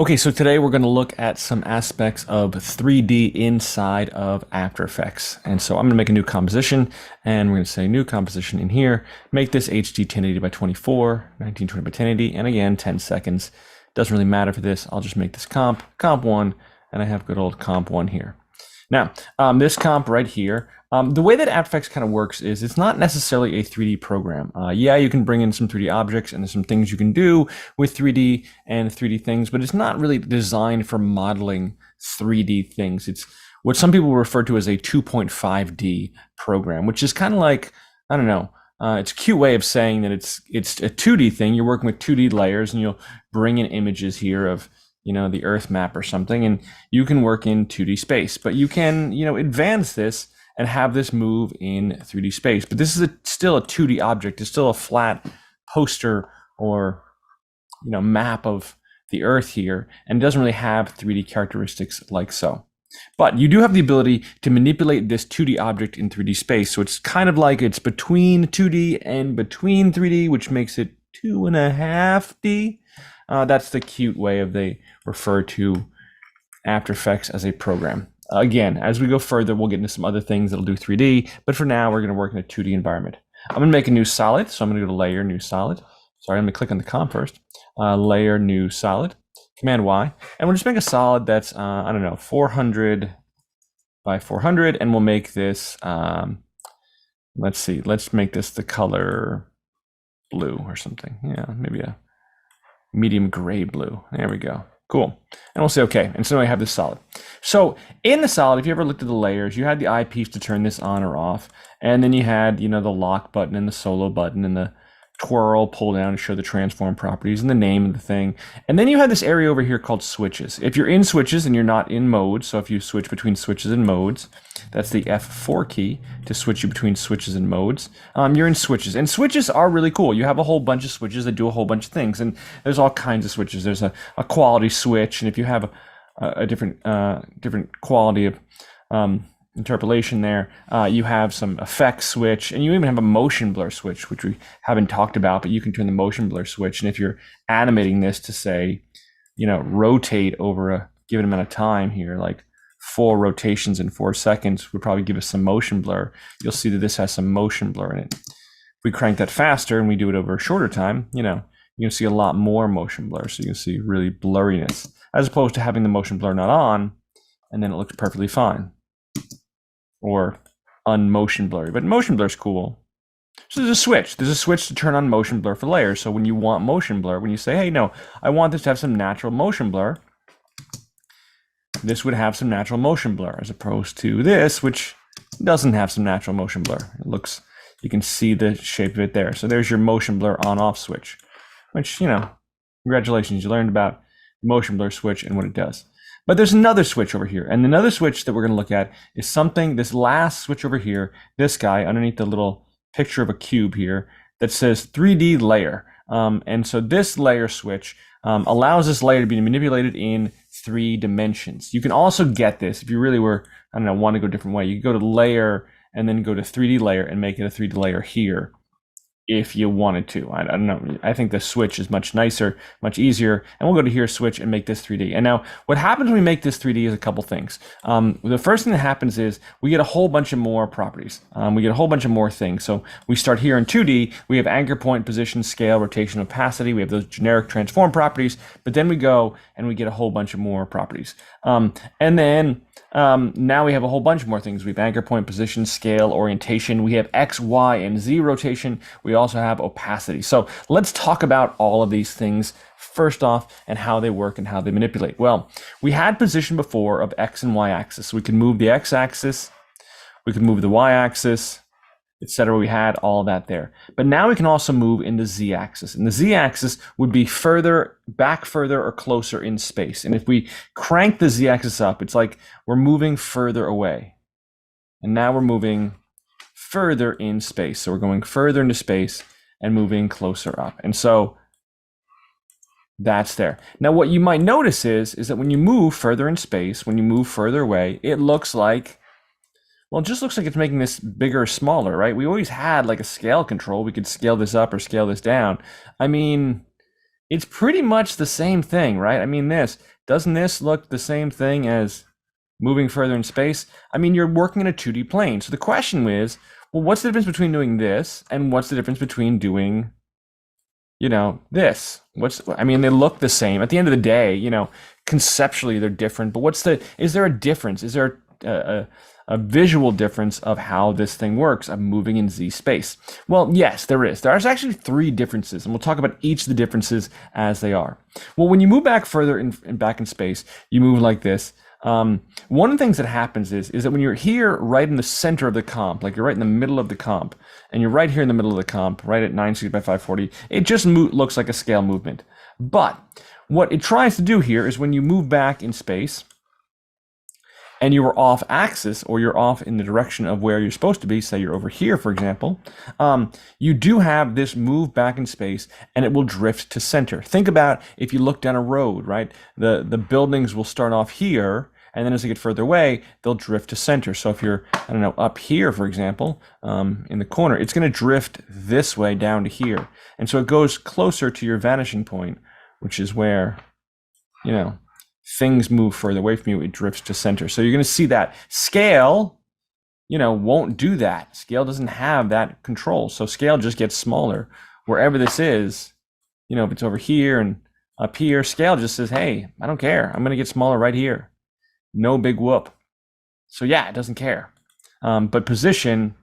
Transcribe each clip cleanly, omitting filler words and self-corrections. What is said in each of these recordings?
Okay, so today we're going to look at some aspects of 3D inside of After Effects. And so I'm going to make a new composition, and we're going to say new composition in here, make this HD 1080 by 24, 1920 by 1080, and again, 10 seconds. Doesn't really matter for this. I'll just make this comp 1, and I have good old comp 1 here. Now, this comp right here, the way that After Effects kind of works is it's not necessarily a 3D program. Yeah, you can bring in some 3D objects and there's some things you can do with 3D and 3D things, but it's not really designed for modeling 3D things. It's what some people refer to as a 2.5D program, which is kind of like, I don't know, it's a cute way of saying that it's a 2D thing. You're working with 2D layers and you'll bring in images here of the Earth map or something, and you can work in 2D space, but you can, advance this and have this move in 3D space. But this is still a 2D object. It's still a flat poster or, map of the Earth here, and it doesn't really have 3D characteristics like so. But you do have the ability to manipulate this 2D object in 3D space. So it's kind of like it's between 2D and between 3D, which makes it 2.5D. That's the cute way they refer to After Effects as a program. Again, as we go further, we'll get into some other things that'll do 3D, but for now, we're going to work in a 2D environment. I'm going to make a new solid, so I'm going to go to Layer, New Solid. Sorry, I'm going to click on the comp first. Layer, New Solid, Command Y, and we'll just make a solid that's, 400 by 400, and we'll make this, let's make this the color blue or something. Yeah, maybe a medium gray blue. There we go. Cool. And we'll say okay. And so now I have this solid. So in the solid, if you ever looked at the layers, you had the eyepiece to turn this on or off. And then you had, the lock button and the solo button and the twirl, pull down to show the transform properties and the name of the thing. And then you had this area over here called switches. If you're in switches and you're not in mode, so if you switch between switches and modes, that's the F4 key to switch you between switches and modes. You're in switches, and switches are really cool. You have a whole bunch of switches that do a whole bunch of things, and there's all kinds of switches. There's a quality switch, and if you have a different quality of interpolation there, you have some effect switch, and you even have a motion blur switch, which we haven't talked about, but you can turn the motion blur switch, and if you're animating this to say, rotate over a given amount of time here, like 4 rotations in 4 seconds would probably give us some motion blur. You'll see that this has some motion blur in it. If we crank that faster and we do it over a shorter time, you can see a lot more motion blur. So you can see really blurriness, as opposed to having the motion blur not on, and then it looks perfectly fine. Or unmotion blurry, but motion blur is cool. So there's a switch. There's a switch to turn on motion blur for layers. So when you want motion blur, when you say, hey, no, I want this to have some natural motion blur, this would have some natural motion blur, as opposed to this, which doesn't have some natural motion blur. It looks, you can see the shape of it there. So there's your motion blur on-off switch, which, congratulations, you learned about motion blur switch and what it does. But there's another switch over here, and another switch that we're going to look at is something, this last switch over here, this guy underneath the little picture of a cube here that says 3D layer. And so this layer switch allows this layer to be manipulated in 3 dimensions. You can also get this if you really want to go a different way. You can go to layer and then go to 3D layer and make it a 3D layer here if you wanted to. I don't know. I think the switch is much nicer, much easier. And we'll go to here, switch, and make this 3D. And now what happens when we make this 3D is a couple things. The first thing that happens is we get a whole bunch of more properties. We get a whole bunch of more things. So we start here in 2D. We have anchor point, position, scale, rotation, opacity. We have those generic transform properties. But then we go and we get a whole bunch of more properties. And then now we have a whole bunch more things. We have anchor point, position, scale, orientation. We have X, Y, and Z rotation. We also have opacity. So let's talk about all of these things first off and how they work and how they manipulate. Well, we had position before of X and Y axis. So we can move the X axis, we can move the Y axis, etc. We had all that there. But now we can also move in the Z axis. And the Z axis would be back further or closer in space. And if we crank the Z axis up, it's like we're moving further away. And now we're moving further in space. So we're going further into space and moving closer up. And so that's there. Now what you might notice is that when you move further in space, when you move further away, it looks like, well, it just looks like it's making this bigger or smaller, right? We always had like a scale control. We could scale this up or scale this down. I mean, it's pretty much the same thing, right? I mean, doesn't this look the same thing as moving further in space? I mean, you're working in a 2D plane. So the question is, well, what's the difference between doing this and what's the difference between doing, this? I mean, they look the same. At the end of the day, conceptually they're different, but is there a difference? Is there a visual difference of how this thing works of moving in Z space? Well, yes, there is. There's actually 3 differences, and we'll talk about each of the differences as they are. Well, when you move back further back in space, you move like this. One of the things that happens is that when you're here right in the center of the comp, like you're right in the middle of the comp, and you're right here in the middle of the comp, right at 960 by 540, it just looks like a scale movement. But what it tries to do here is when you move back in space, and you are off axis, or you're off in the direction of where you're supposed to be, say you're over here, for example, you do have this move back in space, and it will drift to center. Think about if you look down a road, right? The buildings will start off here, and then as they get further away, they'll drift to center. So if you're, I don't know, up here, for example, in the corner, it's going to drift this way down to here. And so it goes closer to your vanishing point, which is where, things move further away from you, it drifts to center. So you're going to see that scale, won't do that. Scale doesn't have that control. So scale just gets smaller. Wherever this is, if it's over here and up here, scale just says, hey, I don't care. I'm going to get smaller right here. No big whoop. So yeah, it doesn't care. But position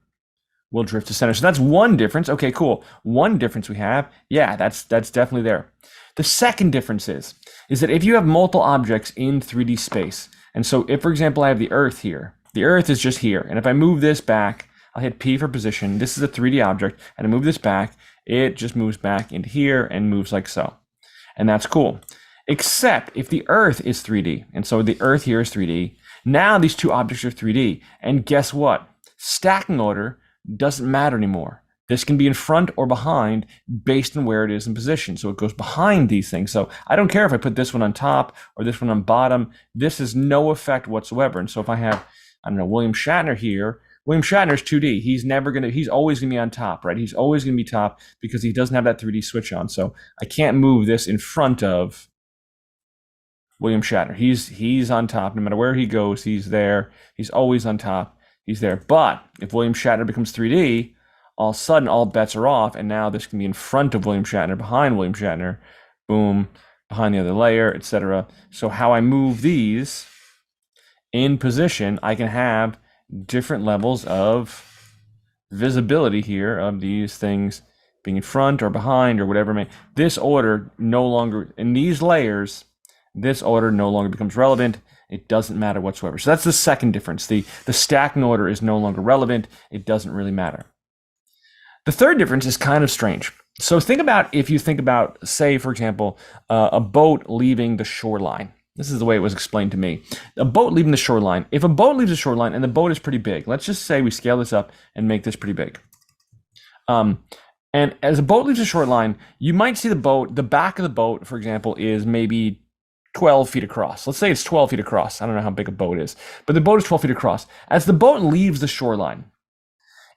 will drift to center. So that's one difference. Okay, cool. One difference we have. Yeah, that's definitely there. The second difference is that if you have multiple objects in 3D space, and so if, for example, I have the Earth here, the Earth is just here, and if I move this back, I'll hit P for position. This is a 3D object, and I move this back, it just moves back into here and moves like so. And that's cool. Except if the Earth is 3D, and so the Earth here is 3D, now these 2 objects are 3D, and guess what? Stacking order doesn't matter anymore. This can be in front or behind based on where it is in position. So it goes behind these things. So I don't care if I put this one on top or this one on bottom. This has no effect whatsoever. And so if I have, I don't know, William Shatner here, William Shatner's 2D. He's always going to be on top, right? He's always going to be top because he doesn't have that 3D switch on. So I can't move this in front of William Shatner. He's on top. No matter where he goes, he's there. He's always on top. He's there. But if William Shatner becomes 3D, all of a sudden, all bets are off, and now this can be in front of William Shatner, behind William Shatner, boom, behind the other layer, etc. So how I move these in position, I can have different levels of visibility here of these things being in front or behind or whatever. This order no longer, in these layers, this order no longer becomes relevant. It doesn't matter whatsoever. So that's the second difference. The stacking order is no longer relevant. It doesn't really matter. The third difference is kind of strange. So if you think about, say, for example, a boat leaving the shoreline. This is the way it was explained to me. A boat leaving the shoreline. If a boat leaves the shoreline and the boat is pretty big, let's just say we scale this up and make this pretty big. And as a boat leaves the shoreline, you might see the back of the boat, for example, is maybe 12 feet across. Let's say it's 12 feet across. I don't know how big a boat is, but the boat is 12 feet across. As the boat leaves the shoreline,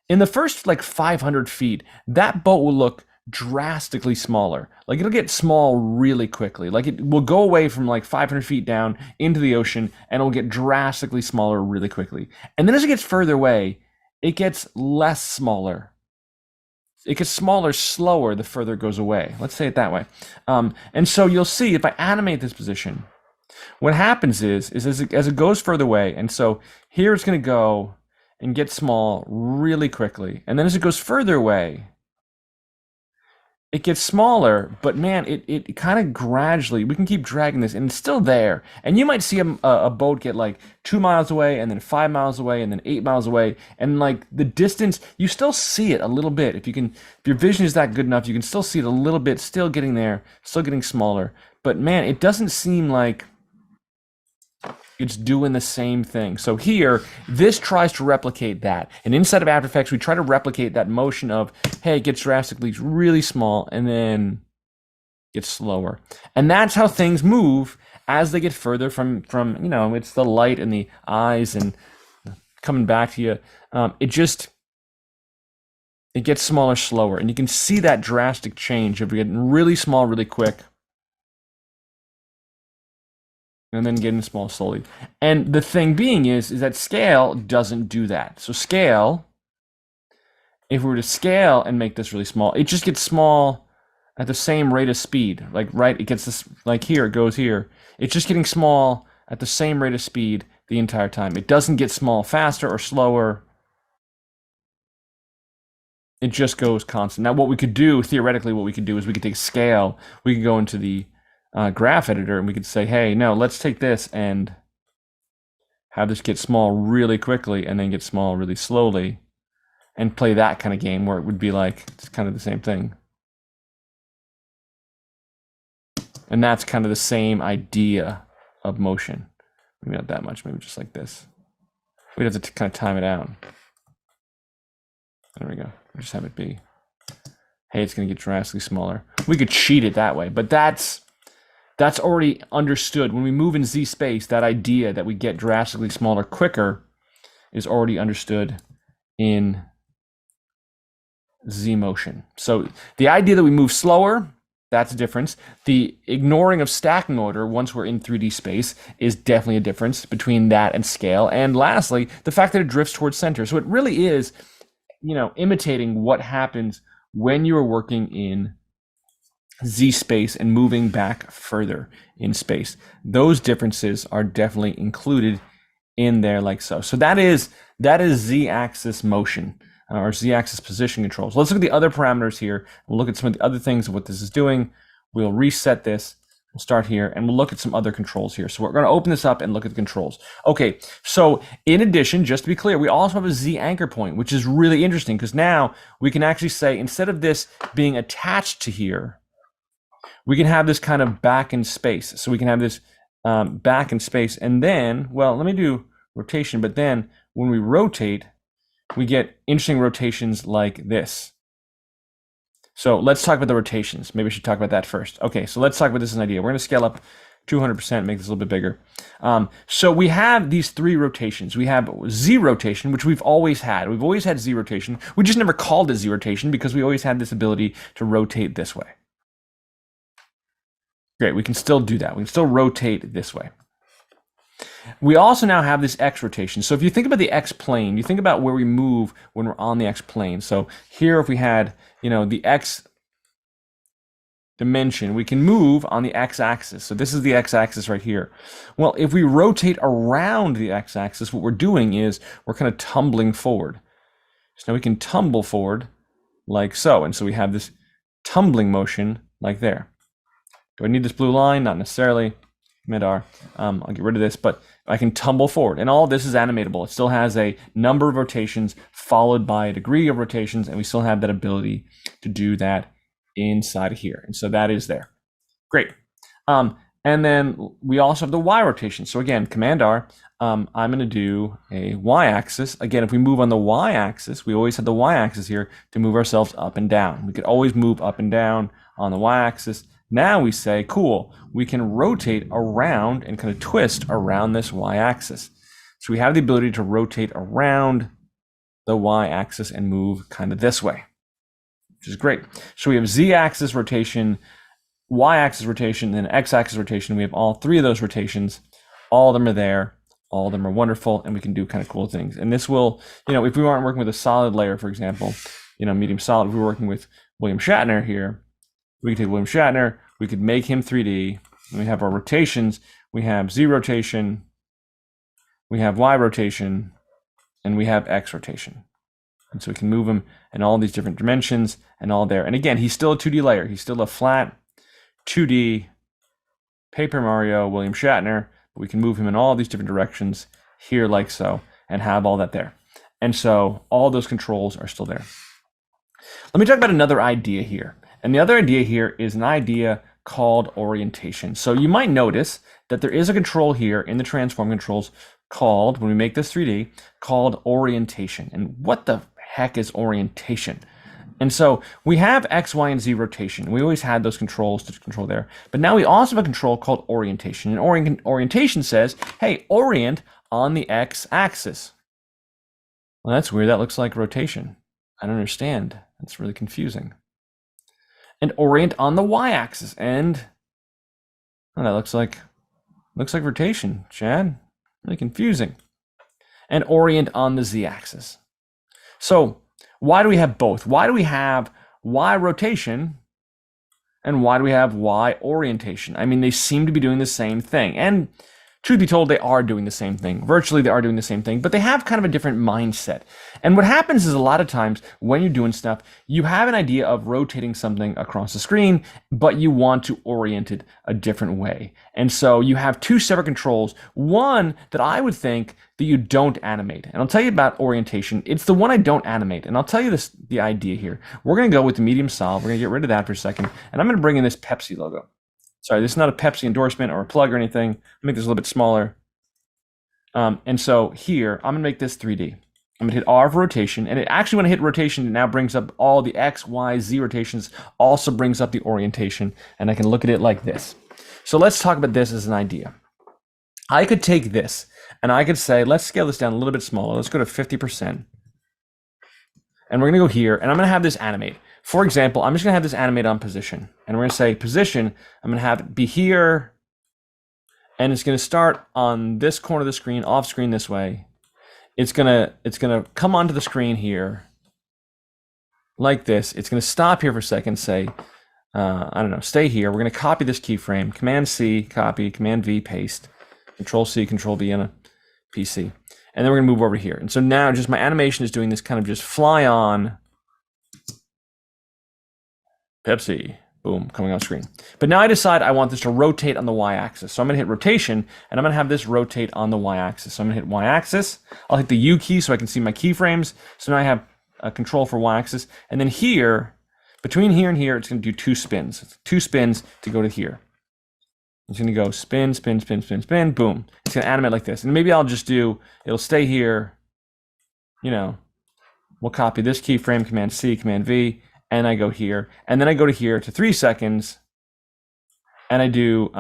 in the first 500 feet, that boat will look drastically smaller. It'll get small really quickly. It will go away from 500 feet down into the ocean, and it'll get drastically smaller really quickly. And then as it gets further away, it gets less smaller. It gets smaller slower the further it goes away. Let's say it that way. And so you'll see if I animate this position, what happens is as it goes further away, and so here it's going to go and get small really quickly. And then as it goes further away, it gets smaller, but man, it kind of gradually, we can keep dragging this and it's still there. And you might see a boat get 2 miles away and then 5 miles away and then 8 miles away. And the distance, you still see it a little bit. If your vision is that good enough, you can still see it a little bit, still getting there, still getting smaller. But man, it doesn't seem like it's doing the same thing. So here, this tries to replicate that. And inside of After Effects, we try to replicate that motion of, hey, it gets drastically really small and then gets slower. And that's how things move as they get further from it's the light and the eyes and coming back to you. It gets smaller, slower. And you can see that drastic change of getting really small, really quick. and then getting small slowly. And the thing being is that scale doesn't do that. So scale, if we were to scale and make this really small, it just gets small at the same rate of speed. Like, right, it gets this, like here, it goes here. It's just getting small at the same rate of speed the entire time. It doesn't get small faster or slower. It just goes constant. Now, what we could do, theoretically, what we could do is we could take scale. We could go into the graph editor and we could say, hey, no, let's take this and have this get small really quickly and then get small really slowly and play that kind of game where it would be like, it's kind of the same thing. And that's kind of the same idea of motion. Maybe not that much, maybe just like this. We'd have to kind of time it out. There we go. We'll just have it be, hey, it's going to get drastically smaller. We could cheat it that way, but that's already understood. When we move in Z space, that idea that we get drastically smaller quicker is already understood in Z motion. So the idea that we move slower, that's a difference. The ignoring of stacking order once we're in 3D space is definitely a difference between that and scale. And lastly, the fact that it drifts towards center. So it really is, imitating what happens when you are working in Z space and moving back further in space. Those differences are definitely included in there like so. So that is Z-axis motion or Z-axis position controls. Let's look at the other parameters here. We'll look at some of the other things of what this is doing. We'll reset this. We'll start here and we'll look at some other controls here. So we're going to open this up and look at the controls. Okay, so in addition, just to be clear, we also have a Z anchor point, which is really interesting because now we can actually say, instead of this being attached to here, we can have this kind of back in space. So we can have this back in space. And then, well, let me do rotation. But then when we rotate, we get interesting rotations like this. So let's talk about the rotations. Maybe we should talk about that first. Okay, so let's talk about this as an idea. We're going to scale up 200%, make this a little bit bigger. So we have these three rotations. We have Z rotation, which we've always had. We've always had Z rotation. We just never called it Z rotation because we always had this ability to rotate this way. Great, we can still do that. We can still rotate this way. We also now have this X rotation. So if you think about the X plane, you think about where we move when we're on the X plane. So here, if we had, the X dimension, we can move on the X axis. So this is the X axis right here. Well, if we rotate around the X axis, what we're doing is we're kind of tumbling forward. So now we can tumble forward like so. And so we have this tumbling motion like there. Do I need this blue line? Not necessarily. Mid-R. I'll get rid of this, but I can tumble forward. And all this is animatable. It still has a number of rotations followed by a degree of rotations, and we still have that ability to do that inside of here. And so that is there. Great. And then we also have the Y rotation. So again, Command-R, I'm going to do a Y-axis. Again, if we move on the Y-axis, we always have the Y-axis here to move ourselves up and down. We could always move up and down on the Y-axis. Now we say, cool, we can rotate around and kind of twist around this Y-axis. So we have the ability to rotate around the Y-axis and move kind of this way, which is great. So we have Z-axis rotation, Y-axis rotation, and X-axis rotation. We have all three of those rotations. All of them are there. All of them are wonderful, and we can do kind of cool things. And this will, if we weren't working with a solid layer, for example, medium solid, if we were working with William Shatner here, we could take William Shatner, we could make him 3D, and we have our rotations, we have Z rotation, we have Y rotation, and we have X rotation. And so we can move him in all these different dimensions and all there. And again, he's still a 2D layer. He's still a flat 2D Paper Mario William Shatner, but we can move him in all these different directions here like so and have all that there. And so all those controls are still there. Let me talk about another idea here. And the other idea here is an idea called orientation. So you might notice that there is a control here in the transform controls called, when we make this 3D, called orientation. And what the heck is orientation? And so we have X, Y, and Z rotation. We always had those controls to control there. But now we also have a control called orientation. And orientation says, hey, orient on the X axis. Well, that's weird. That looks like rotation. I don't understand. That's really confusing. And orient on the Y-axis. And that looks like Looks like rotation, Chad. Really confusing. And orient on the z-axis. So why do we have both? Why do we have y rotation and why do we have y orientation? I mean, they seem to be doing the same thing. And truth be told, they are doing the same thing. Virtually, they are doing the same thing, but they have kind of a different mindset. And what happens is a lot of times when you're doing stuff, you have an idea of rotating something across the screen, but you want to orient it a different way. And so you have two separate controls. One that I would think that you don't animate. And I'll tell you about orientation. It's the one I don't animate. And I'll tell you the idea here. We're going to go with the medium solve. We're going to get rid of that for a second. And I'm going to bring in this Pepsi logo. Sorry, this is not a Pepsi endorsement or a plug or anything. I'll make this a little bit smaller. And so here, I'm gonna make this 3D. I'm gonna hit R for rotation, and it actually, when I hit rotation, it now brings up all the X, Y, Z rotations, also brings up the orientation, and I can look at it like this. So let's talk about this as an idea. I could take this, and I could say, let's scale this down a little bit smaller. Let's go to 50%. And we're gonna go here, and I'm gonna have this animate. For example, I'm just gonna have this animate on position. And we're gonna say position, I'm gonna have it be here, and it's gonna start on this corner of the screen, off screen this way. It's gonna come onto the screen here, like this. It's gonna stop here for a second, say, I don't know, stay here. We're gonna copy this keyframe, Command C, copy, Command V, paste, Control C, Control V on a PC. And then we're gonna move over here. And so now just my animation is doing this kind of just fly on, Pepsi, boom, coming on screen. But now I decide I want this to rotate on the y-axis. So I'm gonna hit rotation, and I'm gonna have this rotate on the y-axis. So I'm gonna hit y-axis. I'll hit the U key so I can see my keyframes. So now I have a control for y-axis. And then here, between here and here, it's gonna do 2 spins. 2 spins to go to here. It's gonna go spin, spin, spin, spin, spin, boom. It's gonna animate like this. And maybe I'll just do, it'll stay here, you know, we'll copy this keyframe, Command C, Command V, and I go here, and then I go to here to 3 seconds, and I do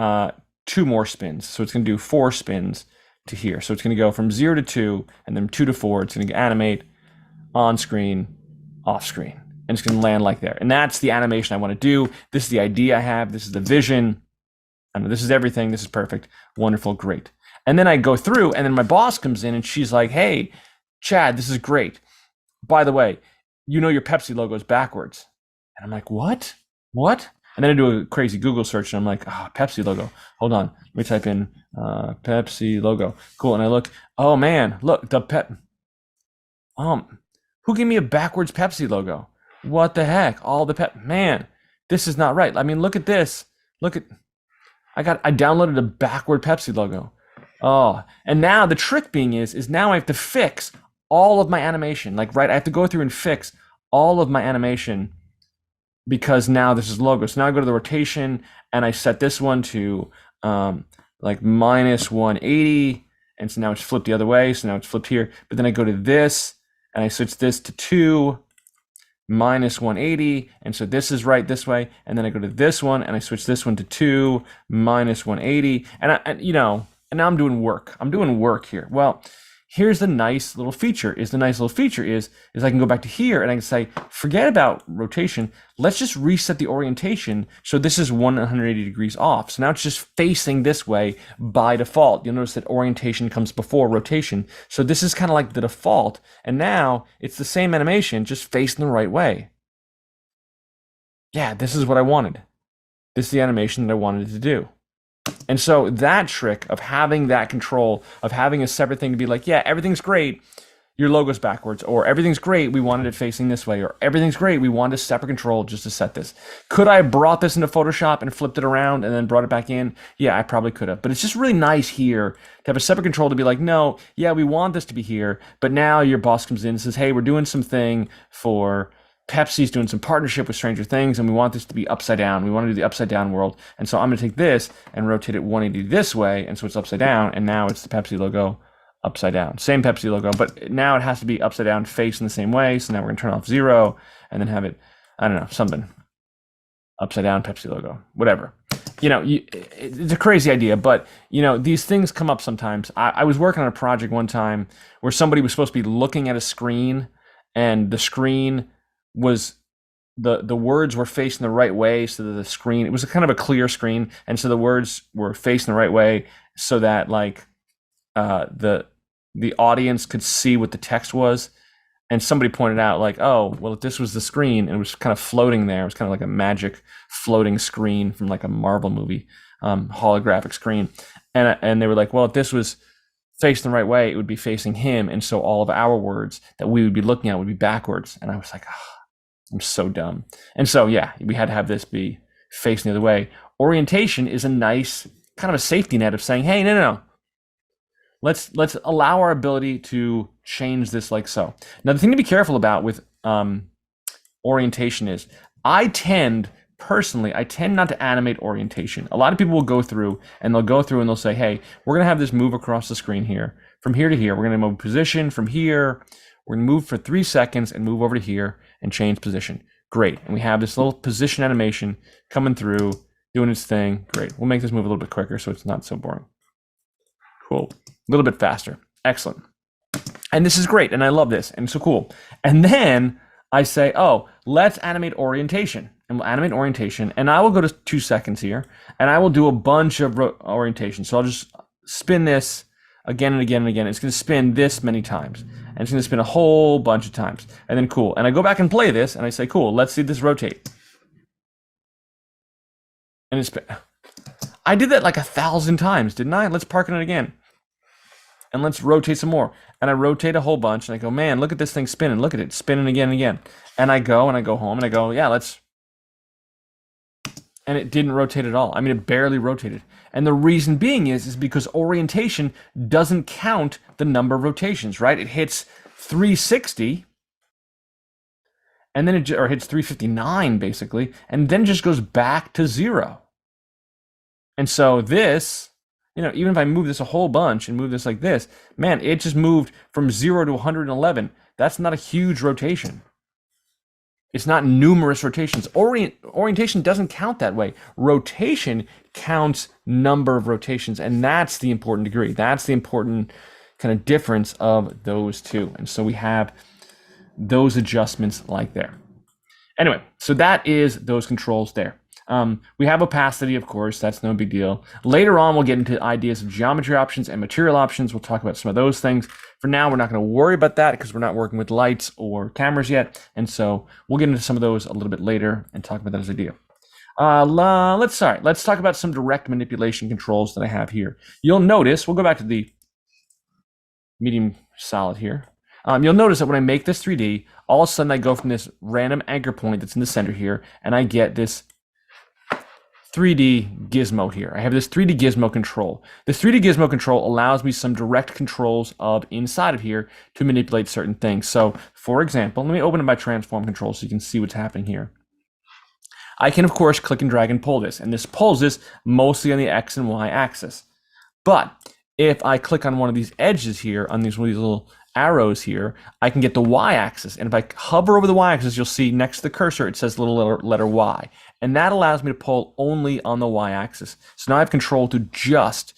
2 more spins. So it's gonna do 4 spins to here. So it's gonna go from 0 to 2, and then 2 to 4. It's gonna animate on screen, off screen, and it's gonna land like there. And that's the animation I wanna do. This is the idea I have. This is the vision. I know this is everything. This is perfect, wonderful, great. And then I go through, and then my boss comes in, and she's like, hey, Chad, this is great. By the way, you know your Pepsi logo is backwards. And I'm like, what? What? And then I do a crazy Google search, and I'm like, Pepsi logo. Hold on. Let me type in Pepsi logo. Cool. And I look, oh man, look, the who gave me a backwards Pepsi logo? What the heck? All the man, this is not right. I mean, look at this. Look at, I downloaded a backward Pepsi logo. Oh, and now the trick being is now I have to fix all of my animation. Like, right, I have to go through and fix all of my animation because now this is logo. So now I go to the rotation and I set this one to like minus 180. And so now it's flipped the other way. So now it's flipped here. But then I go to this and I switch this to 2 minus 180. And so this is right this way. And then I go to this one and I switch this one to 2 minus 180. And you know, and now I'm doing work. I'm doing work here. Well, here's the nice little feature. Is I can go back to here and I can say, forget about rotation. Let's just reset the orientation. So this is 180 degrees off. So now it's just facing this way by default. You'll notice that orientation comes before rotation. So this is kind of like the default. And now it's the same animation, just facing the right way. Yeah, this is what I wanted. This is the animation that I wanted to do. And so that trick of having that control, of having a separate thing to be like, yeah, everything's great, your logo's backwards, or everything's great, we wanted it facing this way, or everything's great, we wanted a separate control just to set this. Could I have brought this into Photoshop and flipped it around and then brought it back in? Yeah, I probably could have. But it's just really nice here to have a separate control to be like, no, yeah, we want this to be here, but now your boss comes in and says, hey, we're doing something for Pepsi's doing some partnership with Stranger Things, and we want this to be upside down. We want to do the upside down world. And so I'm going to take this and rotate it 180 this way. And so it's upside down. And now it's the Pepsi logo upside down. Same Pepsi logo, but now it has to be upside down, facing the same way. So now we're going to turn off 0 and then have it, I don't know, something. Upside down Pepsi logo, whatever. You know, it's a crazy idea, but, you know, these things come up sometimes. I was working on a project one time where somebody was supposed to be looking at a screen, and the screen was the words were facing the right way, so that the screen, it was a kind of a clear screen, and so the words were facing the right way so that like the audience could see what the text was. And somebody pointed out like, oh, well, if this was the screen and it was kind of floating there, it was kind of like a magic floating screen from like a Marvel movie, holographic screen. And they were like, well, if this was facing the right way, it would be facing him. And so all of our words that we would be looking at would be backwards. And I was like, oh, I'm so dumb. And so, yeah, we had to have this be facing the other way. Orientation is a nice kind of a safety net of saying, hey, no. Let's allow our ability to change this like so. Now, the thing to be careful about with orientation is I tend not to animate orientation. A lot of people will go through and they'll say, hey, we're going to have this move across the screen here. From here to here, we're going to move position from here. We're going to move for 3 seconds and move over to here and change position. Great. And we have this little position animation coming through, doing its thing. Great. We'll make this move a little bit quicker so it's not so boring. Cool. A little bit faster. Excellent. And this is great. And I love this. And it's so cool. And then I say, oh, let's animate orientation. And we'll animate orientation. And I will go to 2 seconds here. And I will do a bunch of orientation. So I'll just spin this again and again and again. It's going to spin this many times. And it's going to spin a whole bunch of times. And then cool. And I go back and play this. And I say, cool, let's see this rotate. And it's I did that like 1,000 times, didn't I? Let's park it again. And let's rotate some more. And I rotate a whole bunch and I go, man, look at this thing spinning. Look at it spinning again and again. And I go home and I go, yeah, let's. And it didn't rotate at all. I mean, it barely rotated. And the reason being is because orientation doesn't count the number of rotations, right? It hits 360 and then it hits 359 basically, and then just goes back to 0. And so this, even if I move this a whole bunch and move this like this, man, it just moved from 0 to 111. That's not a huge rotation. It's not numerous rotations. Orientation doesn't count that way. Rotation counts number of rotations, and that's the important degree. That's the important kind of difference of those two. And so we have those adjustments like there. Anyway, so that is those controls there. We have opacity, of course, that's no big deal. Later on, we'll get into ideas of geometry options and material options. We'll talk about some of those things. For now, we're not going to worry about that because we're not working with lights or cameras yet. And so we'll get into some of those a little bit later and talk about that as an idea. Let's talk about some direct manipulation controls that I have here. You'll notice, we'll go back to the medium solid here. You'll notice that when I make this 3D, all of a sudden I go from this random anchor point that's in the center here, and I get this 3D gizmo here. I have this 3D gizmo control. This 3D gizmo control allows me some direct controls of inside of here to manipulate certain things. So, for example, let me open up my transform control so you can see what's happening here. I can, of course, click and drag and pull this, and this pulls this mostly on the X and Y axis. But if I click on one of these edges here, on one of these little arrows here, I can get the Y-axis. And if I hover over the Y-axis, you'll see next to the cursor, it says little letter Y. And that allows me to pull only on the Y-axis. So now I have control to just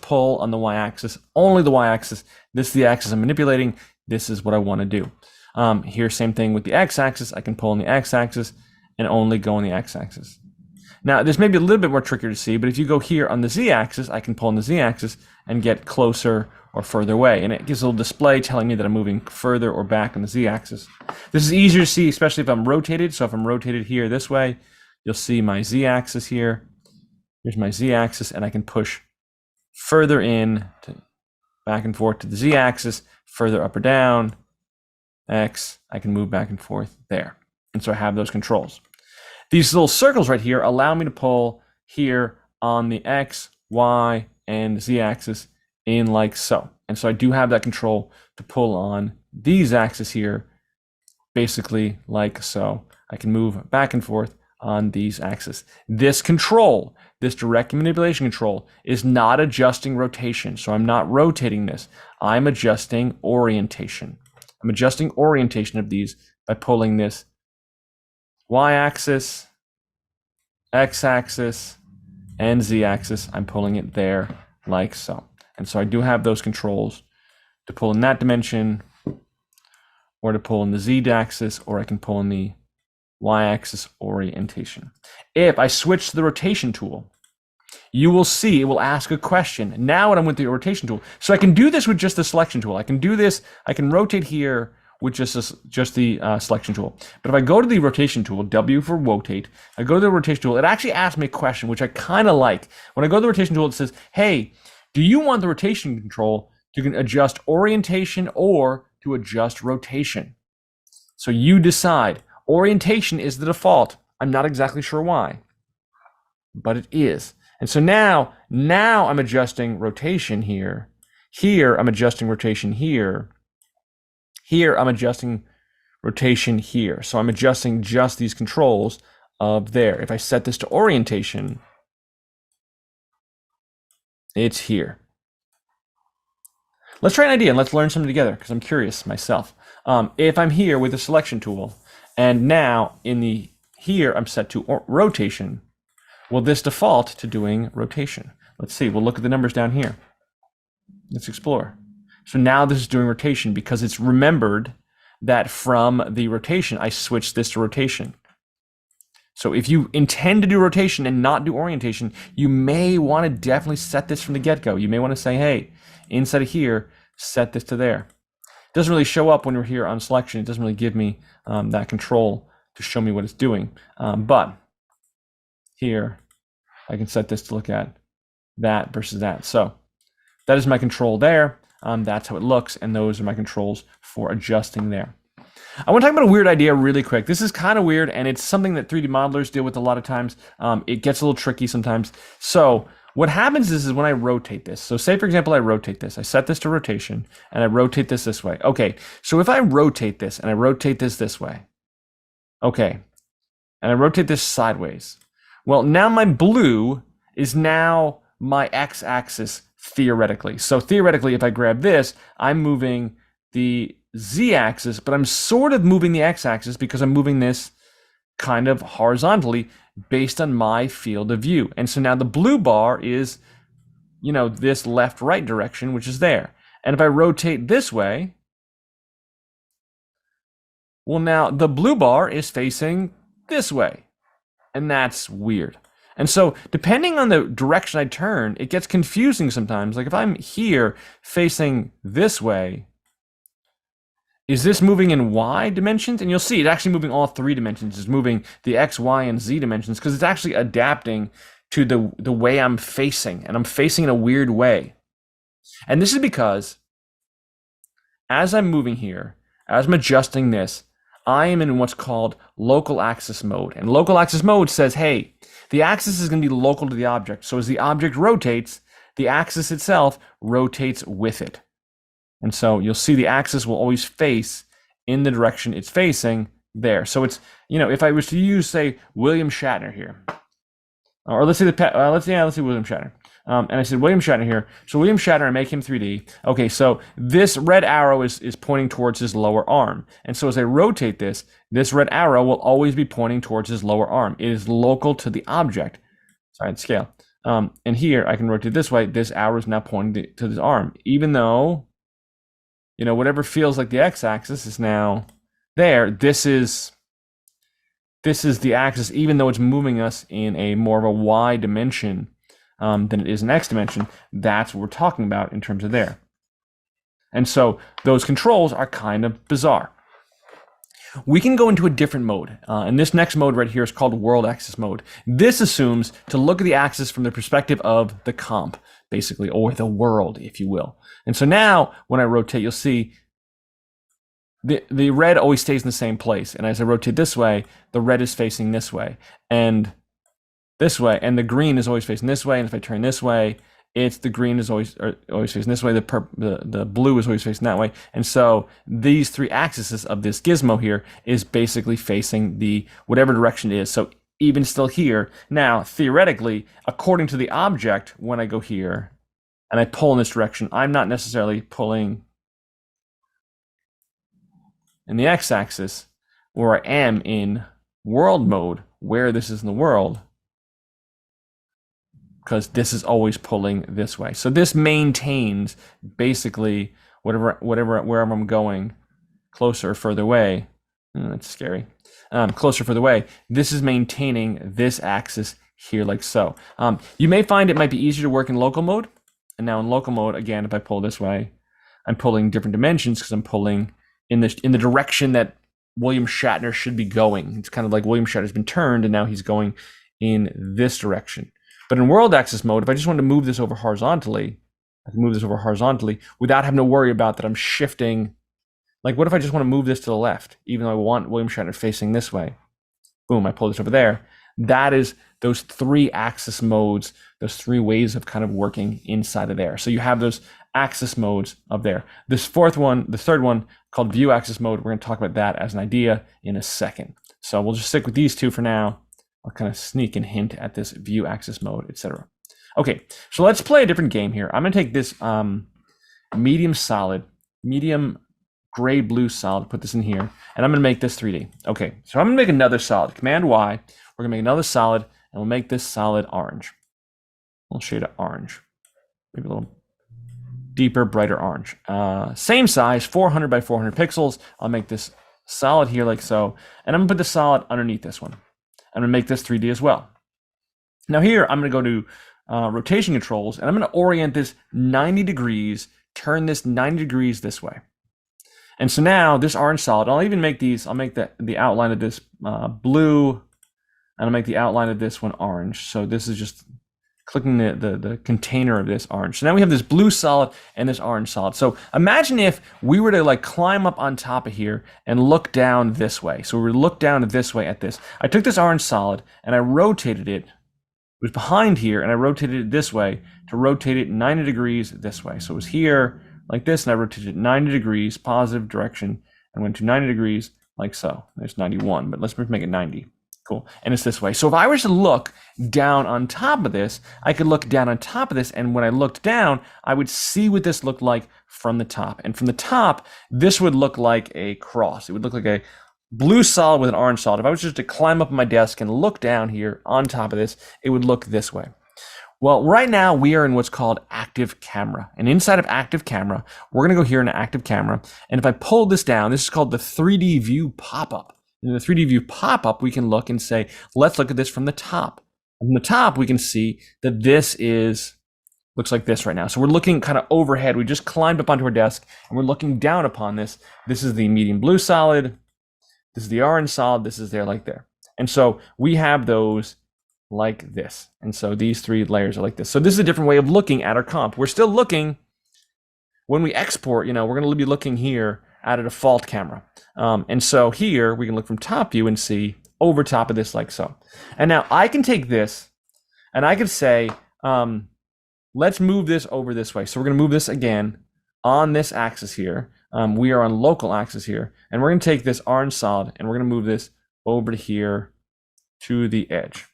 pull on the Y-axis, only the Y-axis. This is the axis I'm manipulating. This is what I want to do. Here, same thing with the X-axis. I can pull on the X-axis and only go on the X-axis. Now, this may be a little bit more trickier to see, but if you go here on the Z-axis, I can pull on the Z-axis and get closer or further away. And it gives a little display telling me that I'm moving further or back on the Z-axis. This is easier to see, especially if I'm rotated. So if I'm rotated here this way, you'll see my Z-axis here. Here's my Z-axis, and I can push further in, back and forth to the Z-axis, further up or down, X. I can move back and forth there. And so I have those controls. These little circles right here allow me to pull here on the X, Y, and Z axis in like so. And so I do have that control to pull on these axes here, basically like so. I can move back and forth on these axes. This control, this direct manipulation control, is not adjusting rotation. So I'm not rotating this. I'm adjusting orientation. I'm adjusting orientation of these by pulling this Y-axis, X-axis, and Z-axis. I'm pulling it there like so. And so I do have those controls to pull in that dimension, or to pull in the Z-axis, or I can pull in the Y-axis orientation. If I switch to the rotation tool, you will see it will ask a question. Now when I'm with the rotation tool, so I can do this with just the selection tool. I can do this, I can rotate here with just the selection tool. But if I go to the rotation tool, W for rotate, I go to the rotation tool, it actually asks me a question, which I kind of like. When I go to the rotation tool, it says, hey, do you want the rotation control to adjust orientation or to adjust rotation? So you decide. Orientation is the default. I'm not exactly sure why, but it is. And so now I'm adjusting rotation here. Here, I'm adjusting rotation here. Here, I'm adjusting rotation here. So I'm adjusting just these controls of there. If I set this to orientation, it's here. Let's try an idea and let's learn something together because I'm curious myself. If I'm here with the selection tool and now here I'm set to rotation, will this default to doing rotation? Let's see, we'll look at the numbers down here. Let's explore. So now this is doing rotation because it's remembered that from the rotation, I switched this to rotation. So if you intend to do rotation and not do orientation, you may want to definitely set this from the get-go. You may want to say, hey, instead of here, set this to there. It doesn't really show up when we're here on selection. It doesn't really give me that control to show me what it's doing. But here, I can set this to look at that versus that. So that is my control there. That's how it looks, and those are my controls for adjusting there. I want to talk about a weird idea really quick. This is kind of weird, and it's something that 3D modelers deal with a lot of times. It gets a little tricky sometimes. So what happens is when I rotate this, so say for example I rotate this, I set this to rotation, and I rotate this way. Okay, so if I rotate this, and I rotate this way, okay, and I rotate this sideways, well, now my blue is now my x-axis theoretically. So theoretically, if I grab this, I'm moving the z-axis, but I'm sort of moving the x-axis because I'm moving this kind of horizontally based on my field of view. And so now the blue bar is, this left-right direction, which is there. And if I rotate this way, well, now the blue bar is facing this way. And that's weird. And so depending on the direction I turn, it gets confusing sometimes. Like if I'm here facing this way, is this moving in Y dimensions? And you'll see it's actually moving all 3 dimensions. It's moving the X, Y, and Z dimensions because it's actually adapting to the way I'm facing. And I'm facing in a weird way. And this is because as I'm moving here, as I'm adjusting this, I am in what's called local axis mode. And local axis mode says, hey, the axis is going to be local to the object. So as the object rotates, the axis itself rotates with it. And so you'll see the axis will always face in the direction it's facing there. So it's, if I was to use, say, William Shatner here, or let's say let's say William Shatner. And I said William Shatner here. So William Shatner, I make him 3D. Okay, so this red arrow is pointing towards his lower arm. And so as I rotate this red arrow will always be pointing towards his lower arm. It is local to the object. Sorry, I'd scale. And here I can rotate this way. This arrow is now pointing to his arm, even though, whatever feels like the x-axis is now there. This is the axis, even though it's moving us in a more of a y dimension than it is an x dimension. That's what we're talking about in terms of there. And so those controls are kind of bizarre. We can go into a different mode. And this next mode right here is called world axis mode. This assumes to look at the axis from the perspective of the comp, basically, or the world, if you will. And so now when I rotate, you'll see the red always stays in the same place. And as I rotate this way, the red is facing this way and this way, and the green is always facing this way. And if I turn this way, the green is always facing this way. The blue is always facing that way. And so these 3 axes of this gizmo here is basically facing the whatever direction it is. So even still here, now theoretically, according to the object, when I go here and I pull in this direction, I'm not necessarily pulling in the x-axis where I am in world mode, where this is in the world, because this is always pulling this way. So this maintains basically wherever I'm going, closer or further away. That's scary. Closer or further away. This is maintaining this axis here like so. You may find it might be easier to work in local mode. And now in local mode, again, if I pull this way, I'm pulling different dimensions because I'm pulling in the direction that William Shatner should be going. It's kind of like William Shatner's been turned and now he's going in this direction. But in world axis mode, if I just wanted to move this over horizontally, I can move this over horizontally without having to worry about that I'm shifting. Like, what if I just want to move this to the left, even though I want William Shatner facing this way? Boom, I pull this over there. That is those 3 axis modes, those 3 ways of kind of working inside of there. So you have those axis modes up there. This third one called view axis mode, we're going to talk about that as an idea in a second. So we'll just stick with these 2 for now. I'll kind of sneak and hint at this view axis mode, etc. Okay, so let's play a different game here. I'm going to take this medium gray blue solid, put this in here, and I'm going to make this 3D. Okay, so I'm going to make another solid. Command Y. We're going to make another solid, and we'll make this solid orange. We'll shade of orange. Maybe a little deeper, brighter orange. Same size, 400 by 400 pixels. I'll make this solid here like so, and I'm going to put the solid underneath this one. I'm going to make this 3D as well. Now here, I'm going to go to rotation controls, and I'm going to orient this 90 degrees, turn this 90 degrees this way. And so now this orange solid, I'll even make these, I'll make the outline of this blue, and I'll make the outline of this one orange. So this is just clicking the container of this orange. So now we have this blue solid and this orange solid. So imagine if we were to like climb up on top of here and look down this way. So we look down this way at this. I took this orange solid and I rotated it. It was behind here and I rotated it this way to rotate it 90 degrees this way. So it was here like this and I rotated it 90 degrees, positive direction, and went to 90 degrees like so. There's 91, but let's make it 90. Cool. And it's this way. So if I was to look down on top of this, I could look down on top of this. And when I looked down, I would see what this looked like from the top. And from the top, this would look like a cross. It would look like a blue solid with an orange solid. If I was just to climb up on my desk and look down here on top of this, it would look this way. Well, right now we are in what's called active camera. And inside of active camera, we're going to go here into active camera. And if I pull this down, this is called the 3D view pop-up. In the 3D view pop-up, we can look and say, let's look at this from the top. From the top, we can see that this looks like this right now. So we're looking kind of overhead. We just climbed up onto our desk and we're looking down upon this. This is the medium blue solid. This is the orange solid. This is there like there. And so we have those like this. And so these 3 layers are like this. So this is a different way of looking at our comp. We're still looking, when we export, we're going to be looking here at a default camera. And so here we can look from top view and see over top of this like so. And now I can take this and I could say, let's move this over this way. So we're going to move this again on this axis here. We are on local axis here. And we're going to take this orange solid and we're going to move this over to here to the edge.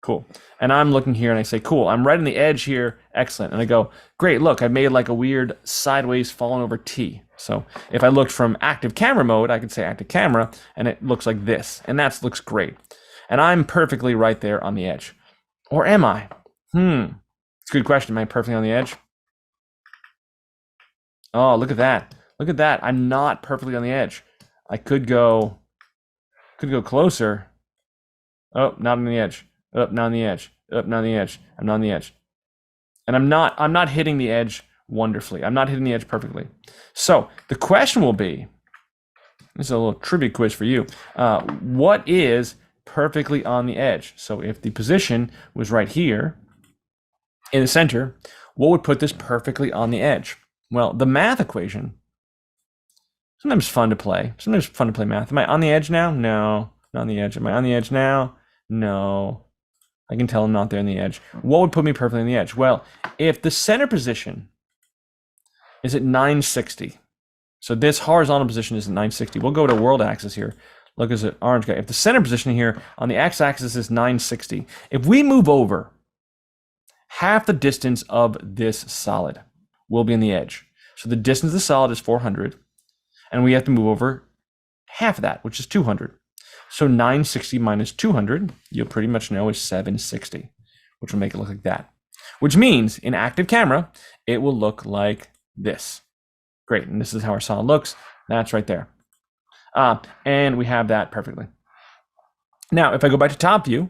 Cool. And I'm looking here and I say, cool, I'm right on the edge here. Excellent. And I go, great, look, I made like a weird sideways fallen over T. So if I looked from active camera mode, I could say active camera and it looks like this. And that looks great. And I'm perfectly right there on the edge. Or am I? It's a good question. Am I perfectly on the edge? Oh, look at that. Look at that. I'm not perfectly on the edge. I could go closer. Oh, not on the edge. Up, not on the edge. Up, not on the edge. I'm not on the edge. And I'm not hitting the edge wonderfully. I'm not hitting the edge perfectly. So the question will be, this is a little trivia quiz for you. What is perfectly on the edge? So if the position was right here in the center, what would put this perfectly on the edge? Well, the math equation, sometimes fun to play. Sometimes fun to play math. Am I on the edge now? No, not on the edge. Am I on the edge now? No. I can tell I'm not there on the edge. What would put me perfectly on the edge? Well, if the center position is at 960, so this horizontal position is at 960. We'll go to world axis here. Look, as an orange guy. If the center position here on the x-axis is 960, if we move over half the distance of this solid, we'll be on the edge. So the distance of the solid is 400, and we have to move over half of that, which is 200. So 960 minus 200, you'll pretty much know is 760, which will make it look like that. Which means in active camera, it will look like this. Great, and this is how our solid looks. That's right there. And we have that perfectly. Now, if I go back to top view,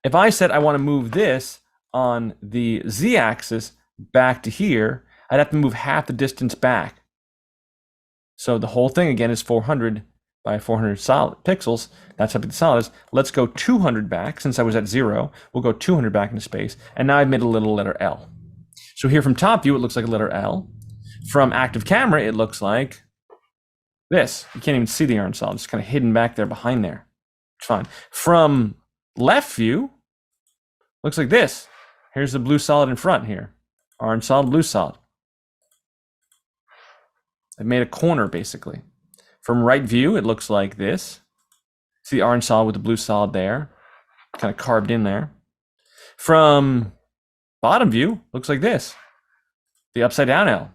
if I said I want to move this on the z-axis back to here, I'd have to move half the distance back. So the whole thing again is 400 by 400 solid pixels. That's how big the solid is. Let's go 200 back. Since I was at 0, we'll go 200 back into space. And now I've made a little letter L. So here from top view, it looks like a letter L. From active camera, it looks like this. You can't even see the orange solid. It's kind of hidden back there behind there. It's fine. From left view, looks like this. Here's the blue solid in front here. Orange solid, blue solid. I've made a corner, basically. From right view, it looks like this. See the orange solid with the blue solid there, kind of carved in there. From bottom view, looks like this. The upside down L.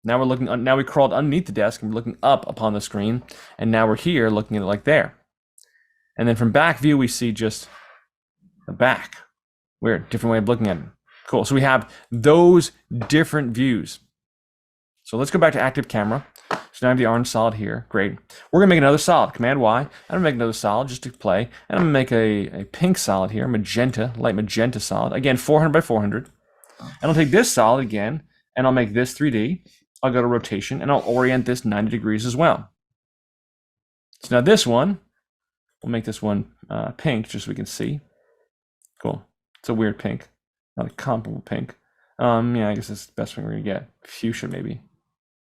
Now we're looking. Now we crawled underneath the desk and we're looking up upon the screen, and now we're here looking at it like there. And then from back view, we see just the back. Weird, different way of looking at it. Cool. So we have those different views. So let's go back to active camera. So now I have the orange solid here. Great. We're gonna make another solid. Command Y. I'm gonna make another solid just to play. And I'm gonna make a pink solid here, magenta, light magenta solid. Again, 400 by 400. And I'll take this solid again, and I'll make this 3D. I'll go to rotation, and I'll orient this 90 degrees as well. So now this one, we'll make this one pink, just so we can see. Cool. It's a weird pink, not a comparable pink. Yeah, I guess that's the best one we're gonna get. Fuchsia maybe.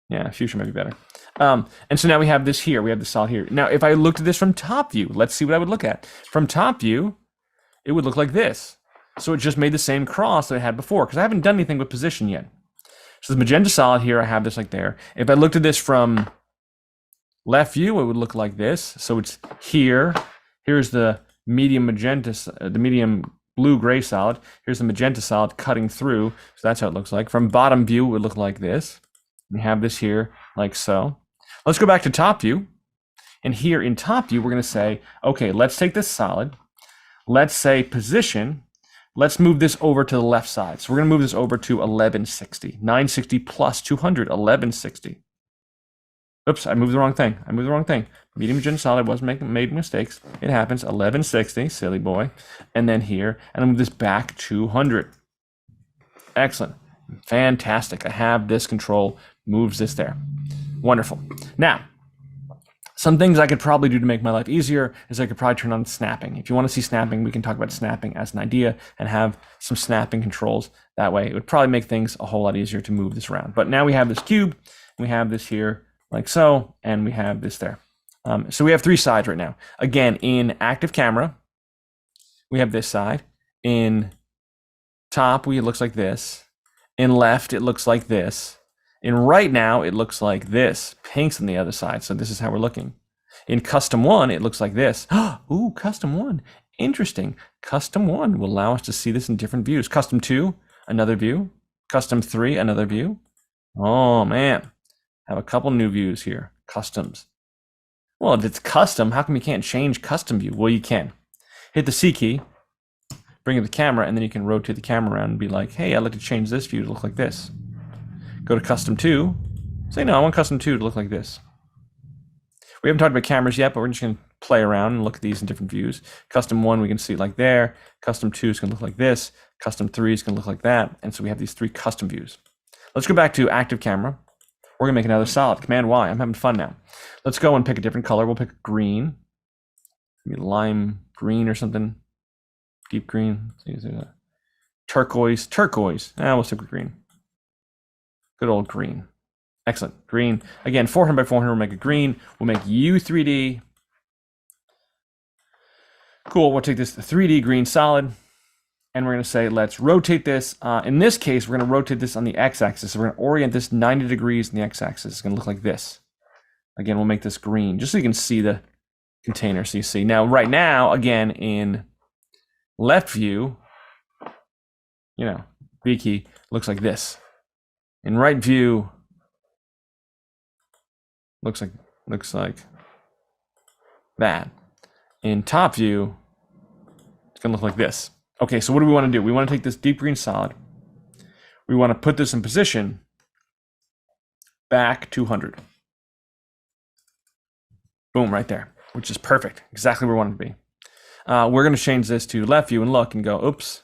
Yeah, fuchsia might be better. And so now we have this here. We have the solid here. Now, if I looked at this from top view, let's see what I would look at. From top view, it would look like this. So it just made the same cross that I had before, because I haven't done anything with position yet. So the magenta solid here, I have this like there. If I looked at this from left view, it would look like this. So it's here. Here's the medium magenta, the medium blue-gray solid. Here's the magenta solid cutting through. So that's how it looks like. From bottom view, it would look like this. We have this here like so. Let's go back to top view. And here in top view, we're going to say, okay, let's take this solid. Let's say position. Let's move this over to the left side. So we're going to move this over to 1160. 960 plus 200, 1160. Oops, I moved the wrong thing. Medium magenta solid, wasn't making mistakes. It happens. 1160, silly boy. And then here, and I'll move this back 200. Excellent. Fantastic. I have this control, moves this there. Wonderful. Now, some things I could probably do to make my life easier is I could probably turn on snapping. If you want to see snapping, we can talk about snapping as an idea and have some snapping controls. That way, it would probably make things a whole lot easier to move this around. But now we have this cube, we have this here like so, and we have this there. So we have three sides right now. Again, in active camera, we have this side. In top, it looks like this. In left, it looks like this. In right now, it looks like this. Pink's on the other side, so this is how we're looking. In custom 1, it looks like this. Ooh, custom 1. Interesting. Custom 1 will allow us to see this in different views. Custom 2, another view. Custom 3, another view. Oh, man. I have a couple new views here. Customs. Well, if it's custom, how come you can't change custom view? Well, you can. Hit the C key, bring up the camera, and then you can rotate the camera around and be like, hey, I'd like to change this view to look like this. Go to custom 2. Say, no, I want custom 2 to look like this. We haven't talked about cameras yet, but we're just going to play around and look at these in different views. Custom 1, we can see it like there. Custom 2 is going to look like this. Custom 3 is going to look like that. And so we have these three custom views. Let's go back to active camera. We're going to make another solid. Command Y. I'm having fun now. Let's go and pick a different color. We'll pick green. Maybe lime green or something. Deep green. Turquoise. We'll stick with green. Good old green. Excellent. Green. Again, 400 by 400, we'll make a green. We'll make U3D. Cool. We'll take this 3D green solid, and we're going to say, let's rotate this. In this case, we're going to rotate this on the x-axis. So we're going to orient this 90 degrees in the x-axis. It's going to look like this. Again, we'll make this green, just so you can see the container. So you see. Now, right now, again, in left view, B key, looks like this. In right view, looks like that. In top view, it's gonna look like this. Okay, so what do we want to do? We want to take this deep green solid. We want to put this in position back 200. Boom, right there, which is perfect. Exactly where we want it to be. We're going to change this to left view and look and go, oops.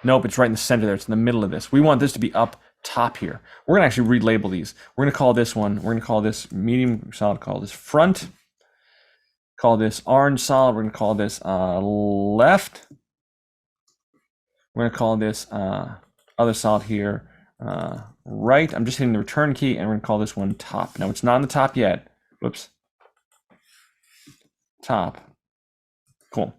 Nope, it's right in the center there. It's in the middle of this. We want this to be up top here. We're going to actually relabel these. We're going to call this one, we're going to call this medium solid, call this front. Call this orange solid. We're going to call this left. We're going to call this other solid here right. I'm just hitting the return key, and we're going to call this one top. Now, it's not on the top yet. Whoops. Top. Cool.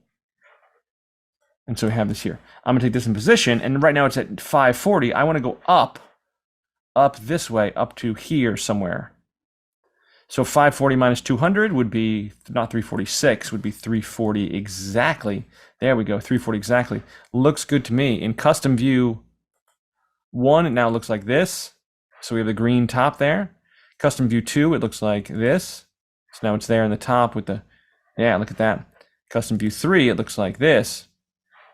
And so we have this here. I'm going to take this in position, and right now it's at 540. I want to go up this way, up to here somewhere. So 540 minus 200 would be, not 346, would be 340 exactly. There we go, 340 exactly. Looks good to me. In custom view 1, it now looks like this. So we have the green top there. Custom view 2, it looks like this. So now it's there in the top with the, yeah, look at that. Custom view 3, it looks like this.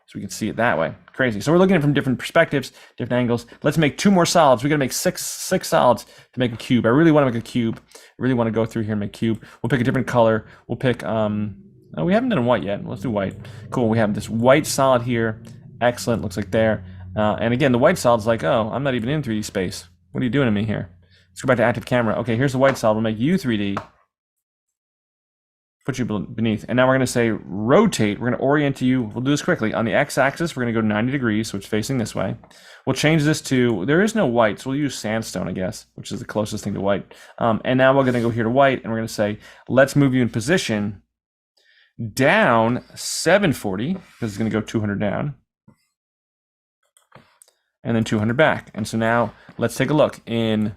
So we can see it that way. Crazy. So we're looking at it from different perspectives, different angles. Let's make 2 more solids. We're going to make six solids to make a cube. I really want to make a cube. I really want to go through here and make a cube. We'll pick a different color. We'll pick, oh, we haven't done white yet. Let's do white. Cool. We have this white solid here. Excellent. Looks like there. And again, the white solid's like, oh, I'm not even in 3D space. What are you doing to me here? Let's go back to active camera. Okay, here's the white solid. We'll make you 3D. Put you beneath. And now we're going to say rotate. We're going to orient you. We'll do this quickly. On the x-axis, we're going to go 90 degrees, so it's facing this way. We'll change this to, there is no white, so we'll use sandstone, I guess, which is the closest thing to white. And now we're going to go here to white, and we're going to say, let's move you in position down 740, because it's going to go 200 down, and then 200 back. And so now let's take a look. In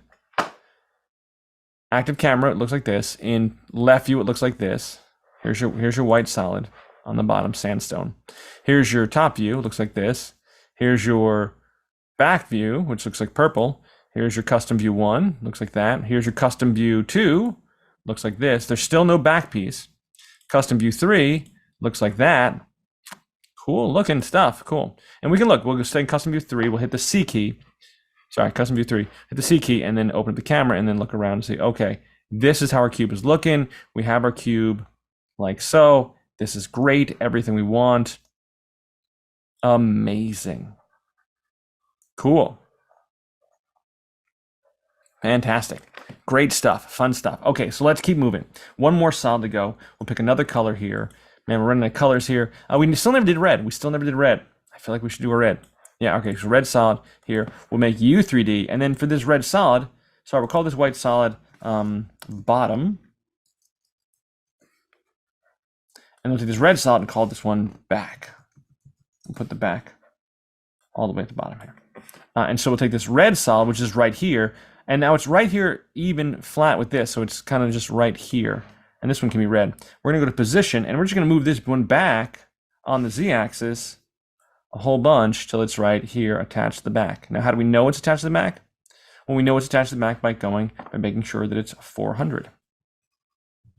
active camera, it looks like this. In left view, it looks like this. Here's your white solid on the bottom, sandstone. Here's your top view, it looks like this. Here's your back view, which looks like purple. Here's your custom view 1, looks like that. Here's your custom view 2, looks like this. There's still no back piece. Custom view 3 looks like that. Cool looking stuff, cool. And we can look, we'll go stay in custom view 3, we'll hit the C key. Sorry, custom view 3, hit the C key, and then open up the camera and then look around and say, okay, this is how our cube is looking. We have our cube like so. This is great, everything we want. Amazing. Cool. Fantastic. Great stuff, fun stuff. Okay, so let's keep moving. One more solid to go. We'll pick another color here. Man, we're running out of colors here. We still never did red. I feel like we should do a red. Yeah, okay, so red solid here. We'll make you 3D, and then for this red solid, sorry, we'll call this white solid bottom. And we'll take this red solid and call this one back. We'll put the back all the way at the bottom here. And so we'll take this red solid, which is right here, and now it's right here even flat with this, so it's kind of just right here. And this one can be red. We're gonna go to position, and we're just gonna move this one back on the z-axis a whole bunch till it's right here attached to the back. Now, how do we know it's attached to the back? Well, we know it's attached to the back by making sure that it's 400.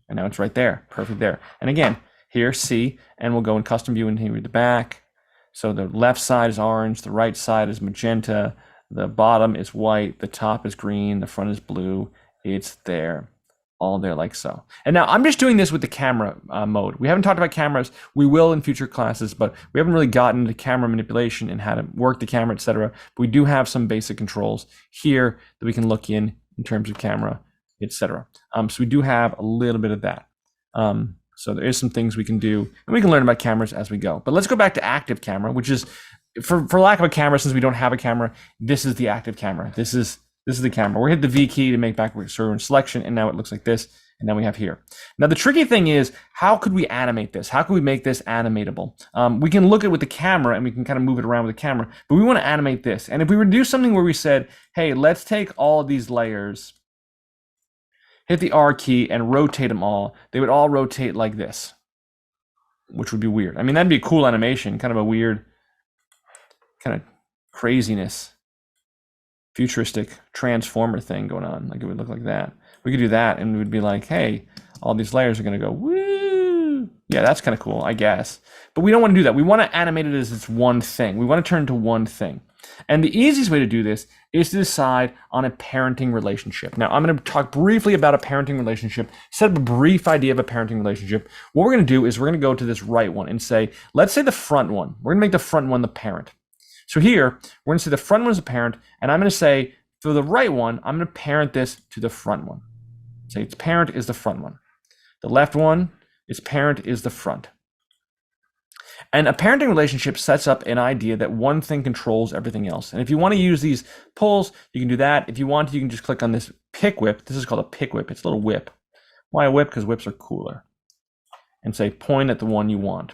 And now it's right there, perfect there. And again, here, C, and we'll go in custom view and here the back. So the left side is orange, the right side is magenta, the bottom is white, the top is green, the front is blue. It's there. All there like so. And now I'm just doing this with the camera mode. We haven't talked about cameras. We will in future classes, but we haven't really gotten to camera manipulation and how to work the camera, etc. But we do have some basic controls here that we can look in terms of camera, etc. So we do have a little bit of that. So there is some things we can do, and we can learn about cameras as we go. But let's go back to active camera, which is, for lack of a camera, since we don't have a camera, this is the active camera. This is the camera. We're hit the V key to make backward selection, and now it looks like this, and then we have here. Now the tricky thing is, how could we animate this? How could we make this animatable? We can look at it with the camera, and we can kind of move it around with the camera, but we want to animate this. And if we were to do something where we said, hey, let's take all of these layers, hit the R key, and rotate them all, they would all rotate like this, which would be weird. I mean, that'd be a cool animation, kind of a weird, kind of craziness, futuristic transformer thing going on. Like it would look like that. We could do that, and we would be like, hey, all these layers are going to go woo. Yeah, that's kind of cool, I guess. But we don't want to do that. We want to animate it as it's one thing. We want to turn to one thing. And the easiest way to do this is to decide on a parenting relationship. Now, I'm going to talk briefly about a parenting relationship, set up a brief idea of a parenting relationship. What we're going to do is we're going to go to this right one and say, let's say the front one. We're going to make the front one the parent. So here, we're going to say the front one is a parent, and I'm going to say, for the right one, I'm going to parent this to the front one. Say its parent is the front one. The left one, its parent is the front. And a parenting relationship sets up an idea that one thing controls everything else. And if you want to use these pulls, you can do that. If you want to, you can just click on this pick whip. This is called a pick whip. It's a little whip. Why a whip? Because whips are cooler. And say, point at the one you want.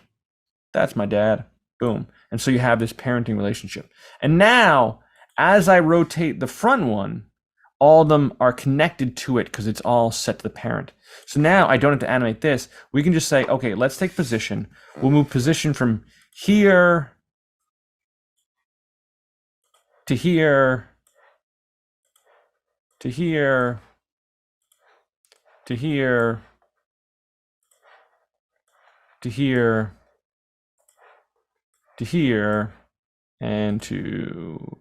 That's my dad. Boom. And so you have this parenting relationship. And now, as I rotate the front one, all of them are connected to it because it's all set to the parent. So now I don't have to animate this. We can just say, okay, let's take position. We'll move position from here to here to here to here to here to here and to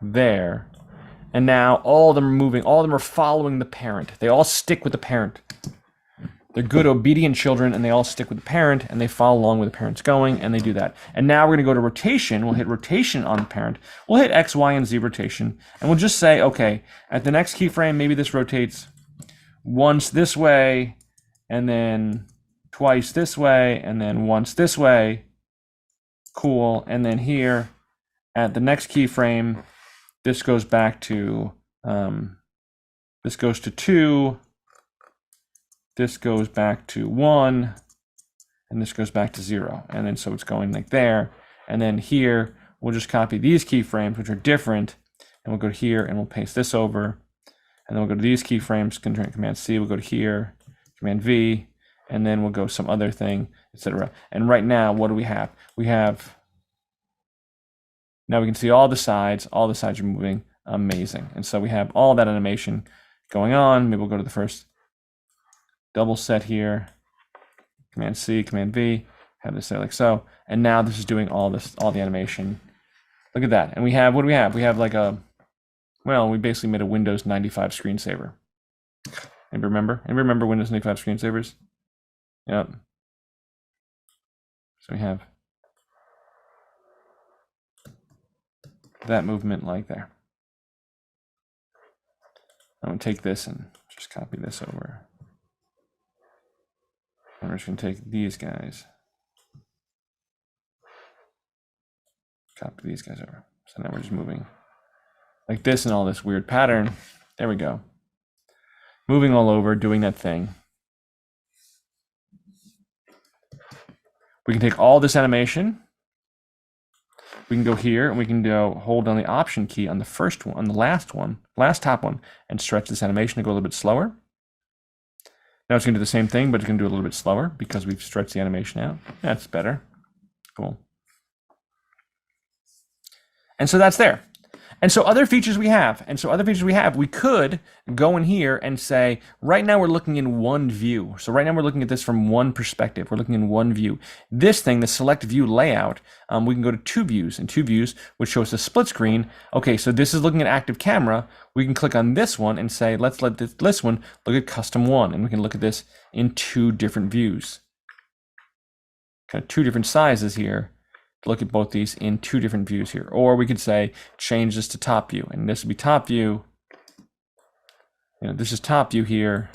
there. And now all of them are moving, all of them are following the parent. They all stick with the parent. They're good, obedient children, and they all stick with the parent, and they follow along where the parent's going, and they do that. And now we're going to go to rotation. We'll hit rotation on the parent. We'll hit X, Y, and Z rotation, and we'll just say, okay, at the next keyframe, maybe this rotates once this way, and then twice this way, and then once this way. Cool. And then here, at the next keyframe, this goes back to, this goes to 2, this goes back to 1, and this goes back to 0. And then so it's going like there. And then here, we'll just copy these keyframes, which are different, and we'll go here and we'll paste this over. And then we'll go to these keyframes, Command C, we'll go to here, Command V, and then we'll go some other thing, etc. And right now, what do we have? We have, now we can see all the sides are moving. Amazing. And so we have all that animation going on. Maybe we'll go to the first double set here, Command C, Command V, have this there like so. And now this is doing all this, all the animation. Look at that. And we have, what do we have? We have like a, well, we basically made a Windows 95 screensaver. Anybody remember? Anybody remember Windows 95 screensavers? Yep. So we have that movement like there. I'm going to take this and just copy this over. And we're just going to take these guys, copy these guys over. So now we're just moving like this and all this weird pattern. There we go. Moving all over, doing that thing. We can take all this animation. We can go here and we can go hold down the Option key on the first one, on the last top one, and stretch this animation to go a little bit slower. Now it's going to do the same thing, but it's going to do a little bit slower because we've stretched the animation out. That's better. Cool. And so that's there. And so other features we have, we could go in here and say, right now we're looking in one view. So right now we're looking at this from one perspective. We're looking in one view. This thing, the select view layout, we can go to two views, which shows the split screen. Okay, so this is looking at active camera. We can click on this one and say, let's let this one look at custom one. And we can look at this in two different views. Kind of two different sizes here. Look at both these in two different views here. Or we could say, change this to top view, and this would be top view. You know, this is top view here.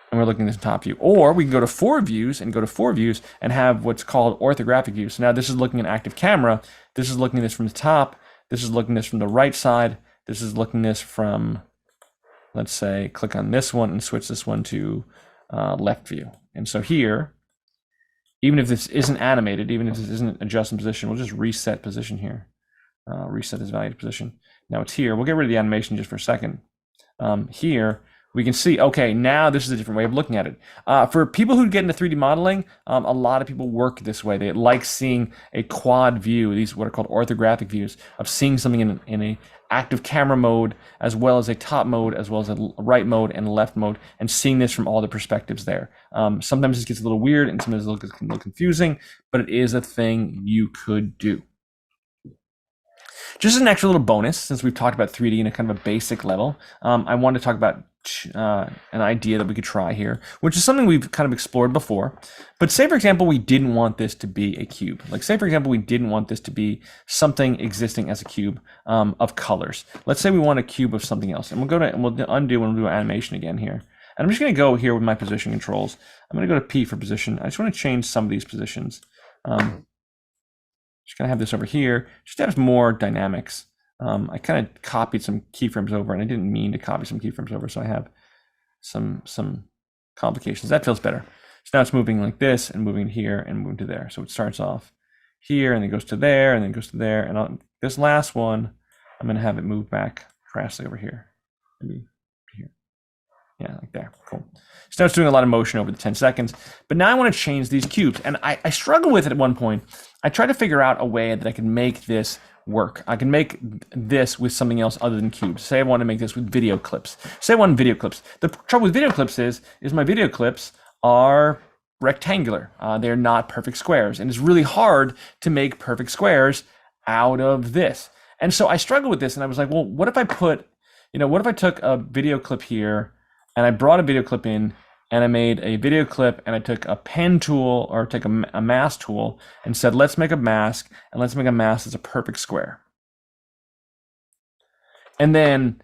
And we're looking at this top view. Or we can go to four views and have what's called orthographic view. So now this is looking at active camera. This is looking at this from the top. This is looking at this from the right side. This is looking at this from, let's say, click on this one and switch this one to left view. And so here, even if this isn't animated, even if this isn't adjusting position, we'll just reset position here. Reset this value to position. Now it's here. We'll get rid of the animation just for a second. Here, we can see, okay, now this is a different way of looking at it. For people who get into 3D modeling, a lot of people work this way. They like seeing a quad view, these what are called orthographic views, of seeing something in a active camera mode, as well as a top mode, as well as a right mode and left mode, and seeing this from all the perspectives there. Sometimes this gets a little weird and sometimes it can look confusing, but it is a thing you could do. Just as an extra little bonus, since we've talked about 3D in a kind of a basic level, I want to talk about an idea that we could try here, which is something we've kind of explored before. But say, for example, we didn't want this to be a cube. Like, say, for example, we didn't want this to be something existing as a cube of colors. Let's say we want a cube of something else. And we'll undo and we'll do animation again here. And I'm just going to go here with my position controls. I'm going to go to P for position. I just want to change some of these positions. Just going to have this over here, just to have more dynamics. I kind of copied some keyframes over, and I didn't mean to copy some keyframes over, so I have some complications. That feels better. So now it's moving like this, and moving here, and moving to there. So it starts off here, and then goes to there, and then goes to there. And this last one, I'm going to have it move back crassly over here. Maybe here. Yeah, like there. Cool. So now it's doing a lot of motion over the 10 seconds. But now I want to change these cubes. And I struggled with it at one point. I tried to figure out a way that I can make this work. I can make this with something else other than cubes. Say I want to make this with video clips. Say I want video clips. The trouble with video clips is my video clips are rectangular. They're not perfect squares. And it's really hard to make perfect squares out of this. And so I struggled with this, and I was like, well, what if I what if I took a video clip here, and I brought a video clip in, and I made a video clip, and I took a pen tool, or take a mask tool, and said, let's make a mask, and let's make a mask that's a perfect square. And then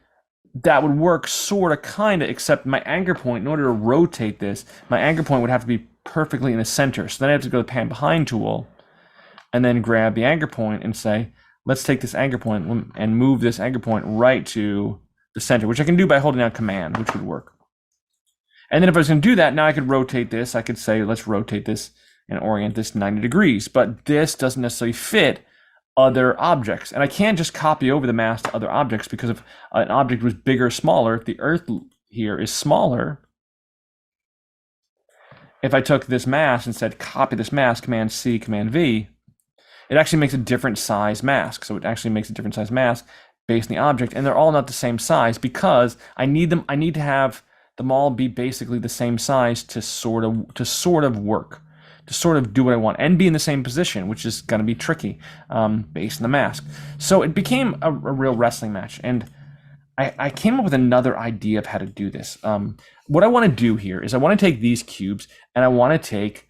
that would work sort of, kind of, except my anchor point, in order to rotate this, my anchor point would have to be perfectly in the center. So then I have to go to the pan behind tool, and then grab the anchor point and say, let's take this anchor point and move this anchor point right to the center, which I can do by holding down Command, which would work. And then if I was going to do that, now I could rotate this. I could say, let's rotate this and orient this 90 degrees. But this doesn't necessarily fit other objects. And I can't just copy over the mask to other objects, because if an object was bigger or smaller, if the Earth here is smaller, if I took this mask and said, copy this mask, Command C, Command V, it actually makes a different size mask. So it actually makes a different size mask based on the object. And they're all not the same size, because I need to have them all be basically the same size to sort of work, to sort of do what I want, and be in the same position, which is going to be tricky based on the mask. So it became a real wrestling match, and I came up with another idea of how to do this. What I want to do here is I want to take these cubes, and I want to take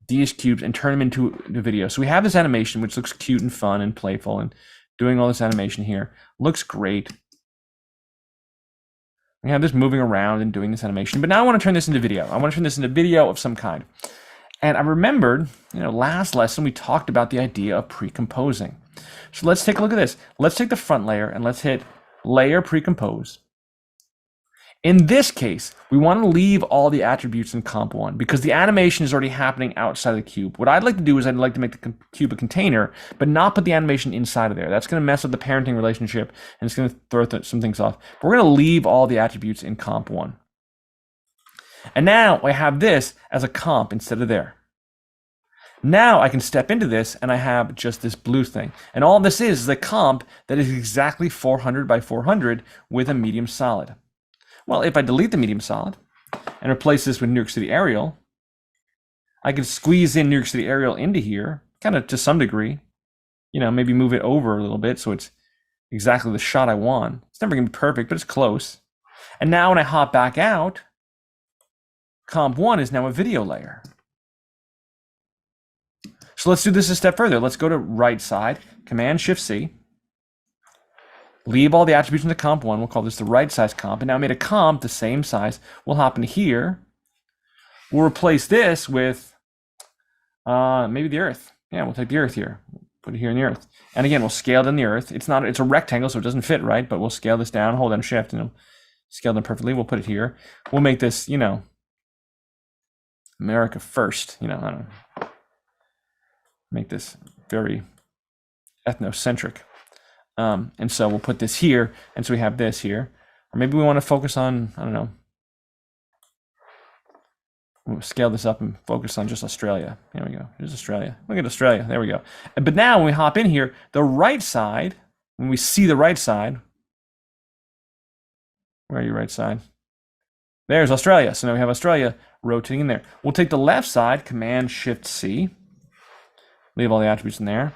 these cubes and turn them into the video. So we have this animation, which looks cute and fun and playful, and doing all this animation here looks great. We have this moving around and doing this animation, but now I want to turn this into video. I want to turn this into video of some kind. And I remembered, last lesson we talked about the idea of pre-composing. So let's take a look at this. Let's take the front layer and let's hit Layer Pre-Compose. In this case, we want to leave all the attributes in Comp 1 because the animation is already happening outside of the cube. What I'd like to do is I'd like to make the cube a container, but not put the animation inside of there. That's going to mess up the parenting relationship, and it's going to throw some things off. But we're going to leave all the attributes in Comp 1. And now I have this as a comp instead of there. Now I can step into this and I have just this blue thing. And all this is the comp that is exactly 400 by 400 with a medium solid. Well, if I delete the medium solid and replace this with New York City Aerial, I can squeeze in New York City Aerial into here, kind of to some degree, maybe move it over a little bit so it's exactly the shot I want. It's never gonna be perfect, but it's close. And now when I hop back out, Comp 1 is now a video layer. So let's do this a step further. Let's go to right side, Command-Shift-C. Leave all the attributes in the Comp 1. We'll call this the right size comp. And now I made a comp the same size. We'll hop into here. We'll replace this with maybe the Earth. Yeah, we'll take the Earth here. Put it here in the Earth. And again, we'll scale down the Earth. It's a rectangle, so it doesn't fit right, but we'll scale this down, hold down Shift, and it'll scale down perfectly. We'll put it here. We'll make this, America first. I don't know. Make this very ethnocentric. And so we'll put this here, and so we have this here. Or maybe we want to focus on, I don't know. We'll scale this up and focus on just Australia. There we go. Here's Australia. Look at Australia. There we go. But now when we hop in here, the right side, when we see the right side, where are you, right side? There's Australia. So now we have Australia rotating in there. We'll take the left side, Command-Shift-C. Leave all the attributes in there.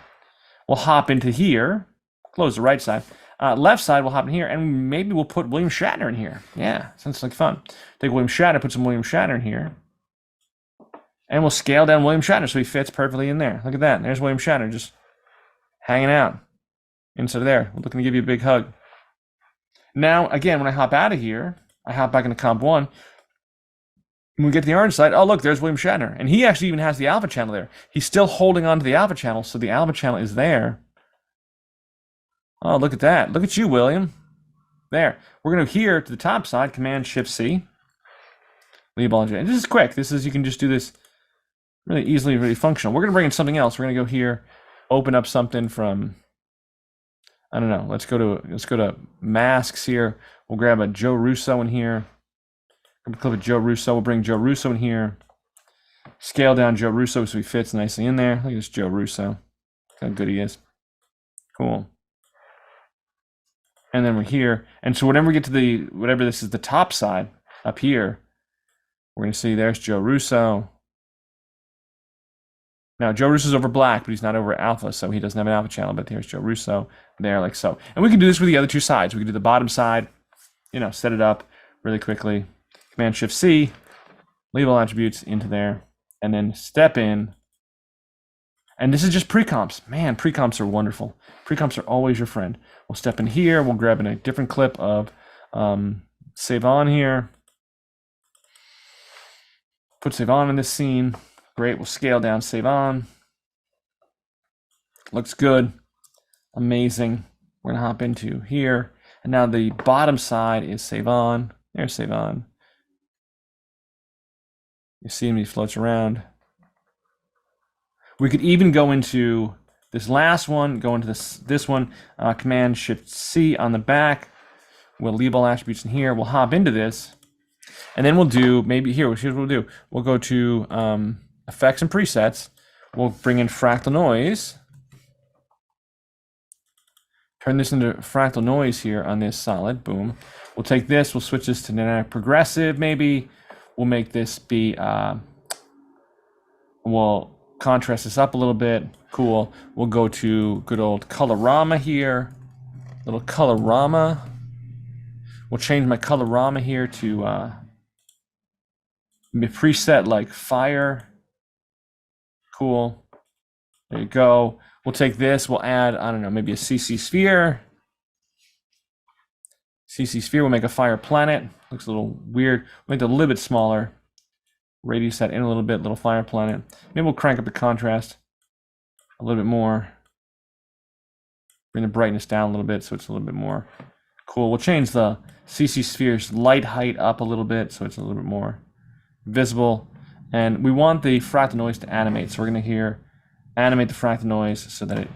we'll hop into here, close the right side. Left side, we'll hop in here, and maybe we'll put William Shatner in here. Yeah, sounds like fun. Take William Shatner, put some William Shatner in here. And we'll scale down William Shatner so he fits perfectly in there. Look at that. There's William Shatner just hanging out inside of there. We're looking to give you a big hug. Now, again, when I hop out of here, I hop back into comp 1. When we get to the orange side, oh, look, there's William Shatner. And he actually even has the alpha channel there. He's still holding on to the alpha channel, so the alpha channel is there. Oh, look at that. Look at you, William. There. We're going to here to the top side, Command-Shift-C. Leave all. And this is quick. This is, you can just do this really easily, really functional. We're going to bring in something else. We're going to go here, open up something from, I don't know. Let's go to masks here. We'll grab a Joe Russo in here. Clip of Joe Russo. We'll bring Joe Russo in here. Scale down Joe Russo so he fits nicely in there. Look at this Joe Russo. Look how good he is. Cool. And then we're here. And so whenever we get to the, whatever this is, the top side up here, we're going to see there's Joe Russo. Now, Joe Russo's over black, but he's not over alpha, so he doesn't have an alpha channel, but here's Joe Russo there, like so. And we can do this with the other two sides. We can do the bottom side, you know, set it up really quickly. Command-Shift-C, leave all attributes into there, and then step in. And this is just pre-comps. Man, pre-comps are wonderful. Pre-comps are always your friend. We'll step in here. We'll grab in a different clip of Save On here. Put Save On in this scene. Great. We'll scale down Save On. Looks good. Amazing. We're going to hop into here. And now the bottom side is Save On. There's Save On. You see him, he floats around. We could even go into this last one, go into this one, Command-Shift-C on the back. We'll leave all attributes in here. We'll hop into this. And then we'll do, maybe here, here's what we'll do. We'll go to Effects and Presets. We'll bring in Fractal Noise. Turn this into Fractal Noise here on this solid. Boom. We'll take this. We'll switch this to Dynamic Progressive, maybe. We'll make this be, we'll contrast this up a little bit. Cool. We'll go to good old Colorama here. Little Colorama. We'll change my Colorama here to a preset like fire. Cool. There you go. We'll take this. We'll add, I don't know, maybe a CC sphere. CC sphere will make a fire planet. Looks a little weird. We'll make it a little bit smaller. Radius that in a little bit, little fire planet. Maybe we'll crank up the contrast a little bit more. Bring the brightness down a little bit so it's a little bit more cool. We'll change the CC sphere's light height up a little bit so it's a little bit more visible. And we want the fractal noise to animate. So we're going to here animate the fractal noise so that it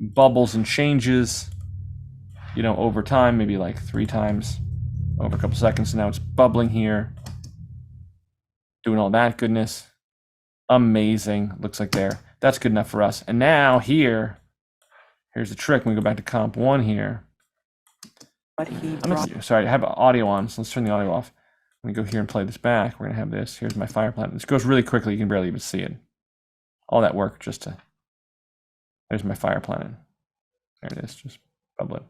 bubbles and changes, you know, over time, maybe like 3 times over a couple seconds. So now it's bubbling here, doing all that goodness. Amazing. Looks like there. That's good enough for us. And now here, here's the trick. When we go back to comp 1 here. Sorry, I have audio on, so let's turn the audio off. When we go here and play this back, we're going to have this. Here's my fire planet. This goes really quickly. You can barely even see it. All that work just to... There's my fire planet. There it is. Just bubble it.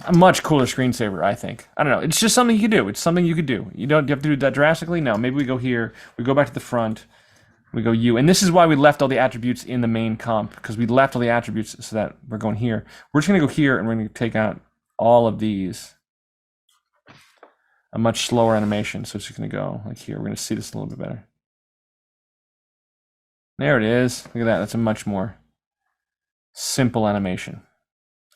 A much cooler screensaver, I think. I don't know. It's just something you could do. It's something you could do. You don't have to do that drastically. No, maybe we go here. We go back to the front. We go U. And this is why we left all the attributes in the main comp, because we left all the attributes so that we're going here. We're just going to go here and we're going to take out all of these. A much slower animation. So it's just going to go like here. We're going to see this a little bit better. There it is. Look at that. That's a much more simple animation.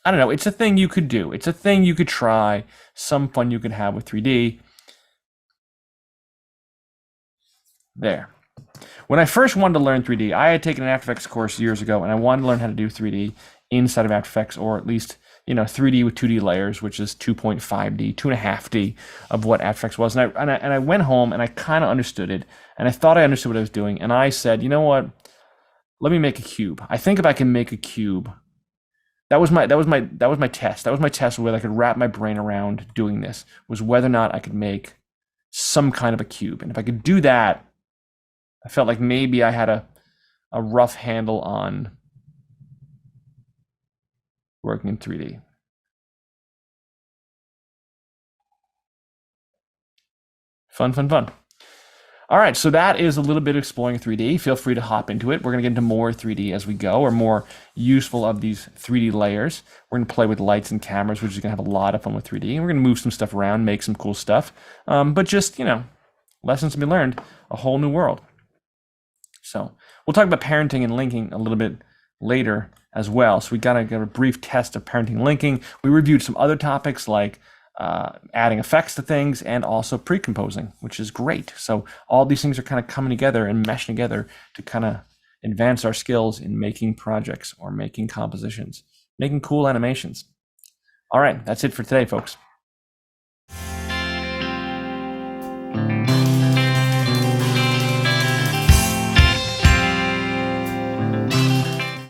I don't know. It's a thing you could do. It's a thing you could try. Some fun you could have with 3D. There. When I first wanted to learn 3D, I had taken an After Effects course years ago, and I wanted to learn how to do 3D inside of After Effects, or at least, you know, 3D with 2D layers, which is 2.5D, 2.5D of what After Effects was. And I went home and I kind of understood it, and I thought I understood what I was doing, and I said, you know what? Let me make a cube. I think if I can make a cube. That was my test. That was my test whether I could wrap my brain around doing this, was whether or not I could make some kind of a cube. And if I could do that, I felt like maybe I had a rough handle on working in 3D. Fun, fun, fun. All right, so that is a little bit of exploring 3D. Feel free to hop into it. We're going to get into more 3D as we go, or more useful of these 3D layers. We're going to play with lights and cameras, which is going to have a lot of fun with 3D. And we're going to move some stuff around, make some cool stuff. But just, lessons to be learned, a whole new world. So we'll talk about parenting and linking a little bit later as well. So we got to get a brief test of parenting and linking. We reviewed some other topics like adding effects to things and also pre-composing, which is great. So all these things are kind of coming together and meshing together to kind of advance our skills in making projects or making compositions, making cool animations. All right, that's it for today, folks.